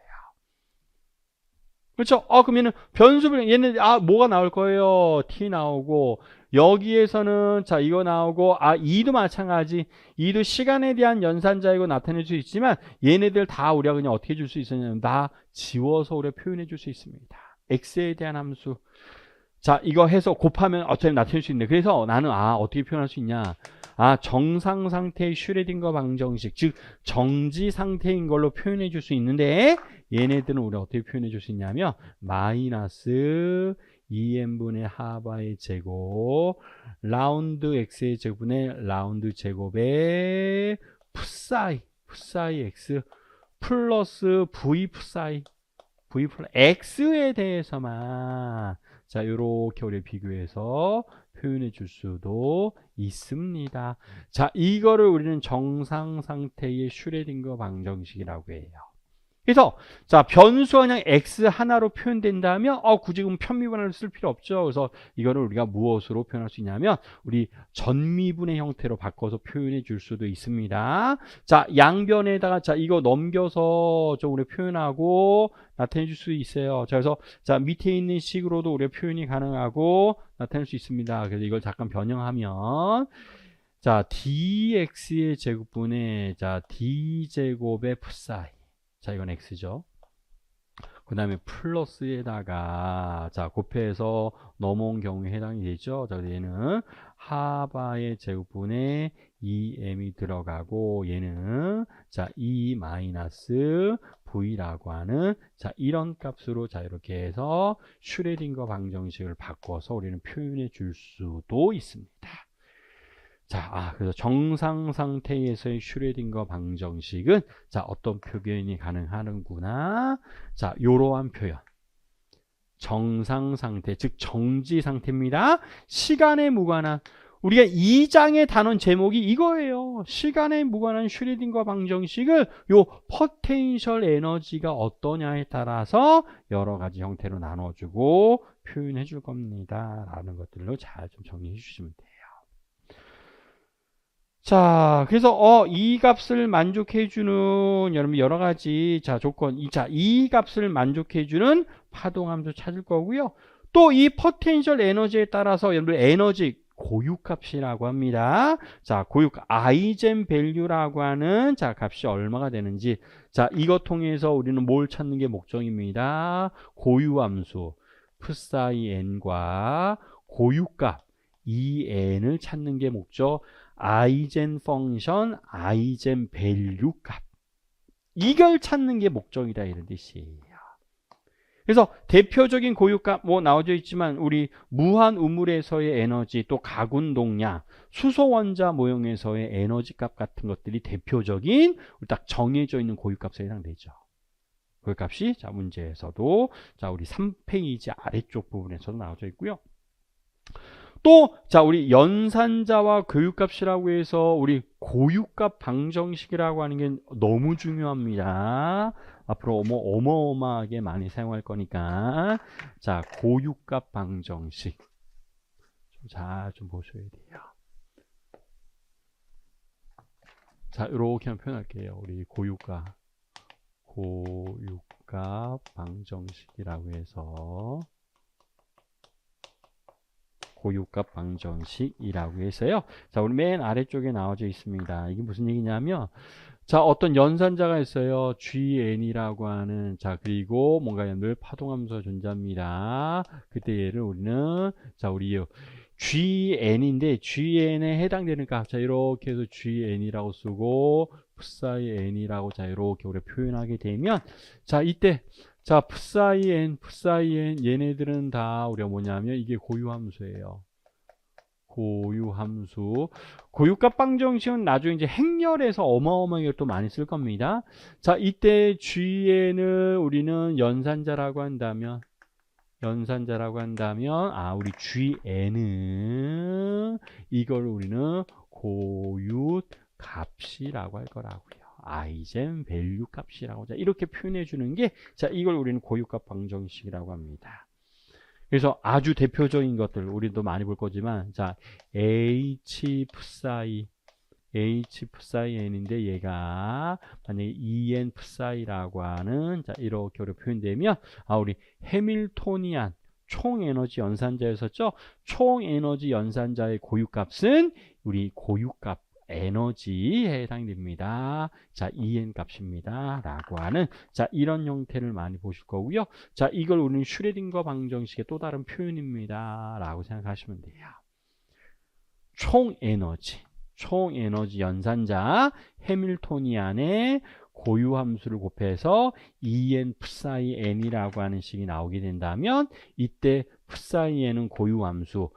그렇죠? 그러면은 변수를 얘는 뭐가 나올 거예요? t 나오고, 여기에서는 자 이거 나오고, 2도 마찬가지. 2도 시간에 대한 연산자이고 나타낼 수 있지만, 얘네들 다 우리가 그냥 어떻게 줄 수 있었냐면 다 지워서 우리가 표현해 줄 수 있습니다. x에 대한 함수. 자, 이거 해서 곱하면 어차피 나타낼 수 있는데, 그래서 나는 어떻게 표현할 수 있냐? 정상 상태의 슈레딩거 방정식, 즉 정지 상태인 걸로 표현해 줄 수 있는데, 얘네들은 우리가 어떻게 표현해 줄 수 있냐면 마이너스 2n분의 하바의 제곱 라운드 x의 제곱분의 라운드 제곱의 푸사이 x 플러스 v 푸사이 v 플러스 x에 대해서만 자 요렇게 우리 비교해서 표현해 줄 수도 있습니다. 자, 이거를 우리는 정상 상태의 슈레딩거 방정식이라고 해요. 그래서 자 변수가 그냥 x 하나로 표현된다면 굳이 편미분할을 쓸 필요 없죠. 그래서 이거를 우리가 무엇으로 표현할 수 있냐면 우리 전미분의 형태로 바꿔서 표현해 줄 수도 있습니다. 자 양변에다가 자 이거 넘겨서 좀 우리 표현하고 나타내 줄 수 있어요. 자 그래서 자 밑에 있는 식으로도 우리가 표현이 가능하고 나타낼 수 있습니다. 그래서 이걸 잠깐 변형하면 자 dx의 제곱분의 자 d제곱의 푸사이 자 이건 x죠. 그 다음에 플러스에다가 자 곱해서 넘어온 경우에 해당이 되죠. 자 얘는 하바의 제곱분의 2m이 들어가고 얘는 자 2 마이너스 v라고 하는 자 이런 값으로 자 이렇게 해서 슈레딩거 방정식을 바꿔서 우리는 표현해 줄 수도 있습니다. 자, 그래서 정상 상태에서의 슈레딩거 방정식은 자, 어떤 표현이 가능하는구나. 자, 요러한 표현. 정상 상태, 즉 정지 상태입니다. 시간에 무관한 우리가 2장에 다룬 제목이 이거예요. 시간에 무관한 슈레딩거 방정식을 요 포텐셜 에너지가 어떠냐에 따라서 여러 가지 형태로 나눠주고 표현해 줄 겁니다. 라는 것들로 잘 좀 정리해 주시면 돼요. 자, 그래서 이 값을 만족해주는 여러분 여러 가지 자 조건, 이 값을 만족해주는 파동함수 찾을 거고요. 또 이 포텐셜 에너지에 따라서 여러분 에너지 고유값이라고 합니다. 자, 고유 아이젠 밸류라고 하는 자 값이 얼마가 되는지 자 이것 통해서 우리는 뭘 찾는 게 목적입니다. 고유함수 푸사이 n과 고유값 2n을 찾는 게 목적. 아이젠 펑션, 아이젠 밸류 값. 이걸 찾는 게 목적이다 이런 뜻이에요. 그래서 대표적인 고유값 뭐 나와져 있지만 우리 무한 우물에서의 에너지 또 가군동량, 수소 원자 모형에서의 에너지 값 같은 것들이 대표적인 딱 정해져 있는 고유값에 해당되죠. 고유값이 자 문제에서도 자 우리 3페이지 아래쪽 부분에서도 나와져 있고요. 또, 자, 우리 연산자와 교육값이라고 해서 우리 고유값 방정식이라고 하는 게 너무 중요합니다. 앞으로 어마어마하게 많이 사용할 거니까. 자, 고유값 방정식. 잘 좀 보셔야 돼요. 자, 이렇게 한번 표현할게요. 우리 고유값 방정식이라고 해서. 고유값 방정식이라고 해서요. 자, 우리 맨 아래쪽에 나와져 있습니다. 이게 무슨 얘기냐면, 자, 어떤 연산자가 있어요. GN이라고 하는, 자, 그리고 뭔가 늘 파동함수가 존재합니다. 그때 얘를 우리는, 자, 우리 GN인데, GN에 해당되는 값, 자, 이렇게 해서 GN이라고 쓰고, 푸사이 N이라고, 자, 이렇게 우리 표현하게 되면, 자, 이때, 자, 푸사이 N, 얘네들은 다 우리가 뭐냐면 이게 고유함수예요. 고유함수. 고유값 방정식은 나중에 이제 행렬에서 어마어마하게 또 많이 쓸 겁니다. 자, 이때 G에는 우리는 연산자라고 한다면, 우리 Gn은 이걸 우리는 고유 값이라고 할 거라고요. 아이젠 밸류 값이라고. 자, 이렇게 표현해 주는 게, 자, 이걸 우리는 고유값 방정식이라고 합니다. 그래서 아주 대표적인 것들 우리도 많이 볼 거지만, 자, H psi n인데 얘가 만약에 En psi라고 하는, 자, 이렇게 표현되면, 우리 해밀토니안 총 에너지 연산자였었죠. 총 에너지 연산자의 고유값은 우리 고유값 에너지에 해당이 됩니다. 자, En 값입니다. 라고 하는, 자, 이런 형태를 많이 보실 거고요. 자, 이걸 우리는 슈레딩거 방정식의 또 다른 표현입니다. 라고 생각하시면 돼요. 총 에너지 연산자 해밀토니안의 고유 함수를 곱해서 En psi n이라고 하는 식이 나오게 된다면, 이때 psi n은 고유 함수,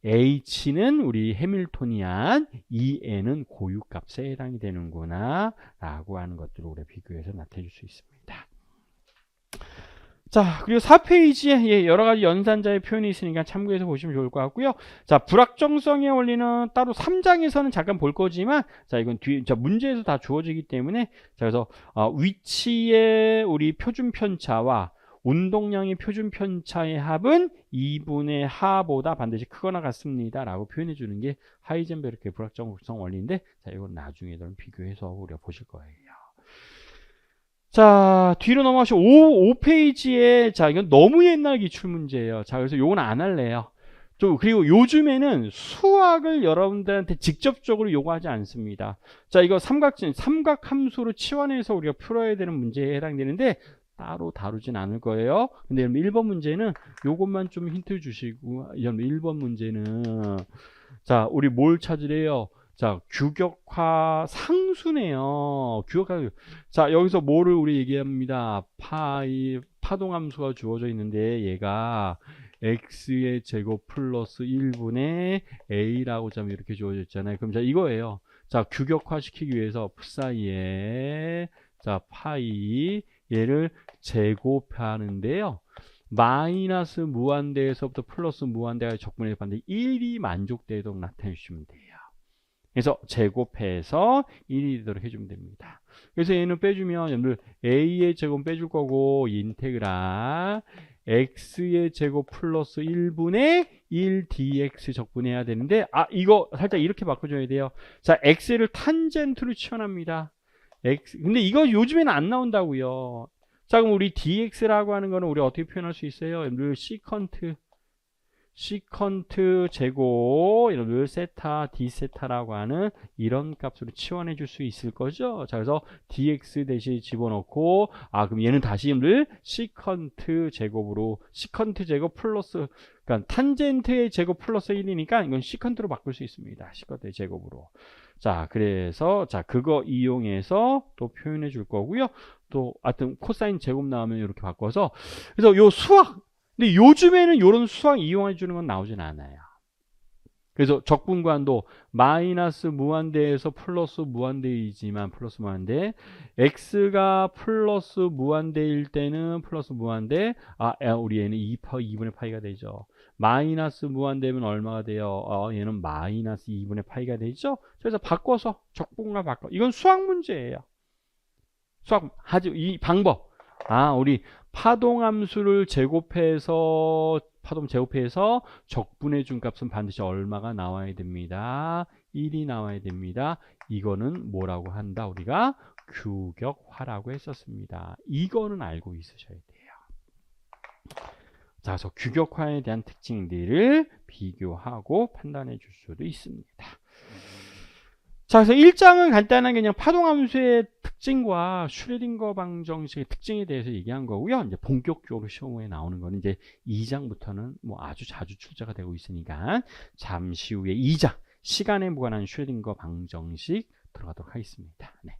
H는 우리 해밀토니안, En은 고유값에 해당이 되는구나 라고 하는 것들을 우리 비교해서 나타낼 수 있습니다. 자, 그리고 4페이지에 여러 가지 연산자의 표현이 있으니까 참고해서 보시면 좋을 것 같고요. 자, 불확정성의 원리는 따로 3장에서는 잠깐 볼 거지만, 자, 이건 자, 문제에서 다 주어지기 때문에, 자, 그래서 위치의 우리 표준 편차와 운동량의 표준 편차의 합은 2분의 하보다 반드시 크거나 같습니다. 라고 표현해 주는 게 하이젠베르크의 불확정성 원리인데, 자, 이건 나중에 비교해서 우리가 보실 거예요. 자, 뒤로 넘어가시고 5페이지에, 자, 이건 너무 옛날 기출 문제예요. 자, 그래서 요건 안 할래요. 그리고 요즘에는 수학을 여러분들한테 직접적으로 요구하지 않습니다. 자, 이거 삼각함수로 치환해서 우리가 풀어야 되는 문제에 해당되는데, 따로 다루진 않을 거예요. 근데 1번 문제는 요것만 좀 힌트 주시고, 1번 문제는, 자, 우리 뭘 찾으래요? 자, 규격화 상수네요. 규격화. 자, 여기서 뭐를 우리 얘기합니다. 파동함수가 주어져 있는데, 얘가 x의 제곱 플러스 1분의 a라고 좀 이렇게 주어져 있잖아요. 그럼 자, 이거예요. 자, 규격화 시키기 위해서 psi에, 자, 파이, 얘를 제곱하는데요. 마이너스 무한대에서부터 플러스 무한대가 적분해서 반드시 1이 만족되도록 나타내 주시면 돼요. 그래서 제곱해서 1이 되도록 해주면 됩니다. 그래서 얘는 빼주면 여러분들 a의 제곱 빼줄 거고, 인테그랄 x의 제곱 플러스 1분의 1 dx 적분해야 되는데, 이거 살짝 이렇게 바꿔줘야 돼요. 자, x를 탄젠트로 치환합니다. 근데 이거 요즘에는 안 나온다고요. 자, 그럼 우리 dx라고 하는 거는 우리 어떻게 표현할 수 있어요? 여러분들 시컨트 제곱, 여러분들 세타, d세타라고 하는 이런 값으로 치환해 줄 수 있을 거죠. 자, 그래서 dx 대신 집어넣고, 그럼 얘는 다시 여러분들 시컨트 제곱 플러스, 그러니까 탄젠트의 제곱 플러스 1이니까 이건 시컨트로 바꿀 수 있습니다. 시컨트의 제곱으로. 자, 그래서, 자, 그거 이용해서 또 표현해 줄 거고요. 또, 하여튼, 코사인 제곱 나오면 이렇게 바꿔서. 그래서 요 근데 요즘에는 이런 수학 이용해 주는 건 나오진 않아요. 그래서 적분관도 마이너스 무한대에서 플러스 무한대이지만, 플러스 무한대, x가 플러스 무한대일 때는 플러스 무한대, 우리 얘는 2분의 파이가 되죠. 마이너스 무한대면 얼마가 돼요? 얘는 마이너스 2분의 파이가 되죠. 그래서 바꿔서 적분과 바꿔. 이건 수학 문제예요. 이 방법. 우리 파동함수를 제곱해서 적분해 준 값은 반드시 얼마가 나와야 됩니다. 1이 나와야 됩니다. 이거는 뭐라고 한다? 우리가 규격화라고 했었습니다. 이거는 알고 있으셔야 돼요. 자, 그래서 규격화에 대한 특징들을 비교하고 판단해 줄 수도 있습니다. 자, 그래서 1장은 간단하게 그냥 파동함수의 특징과 슈레딩거 방정식의 특징에 대해서 얘기한 거고요. 이제 본격적으로 시험에 나오는 거는 이제 2장부터는 뭐 아주 자주 출제가 되고 있으니까 잠시 후에 2장 시간에 무관한 슈레딩거 방정식 들어가도록 하겠습니다. 네.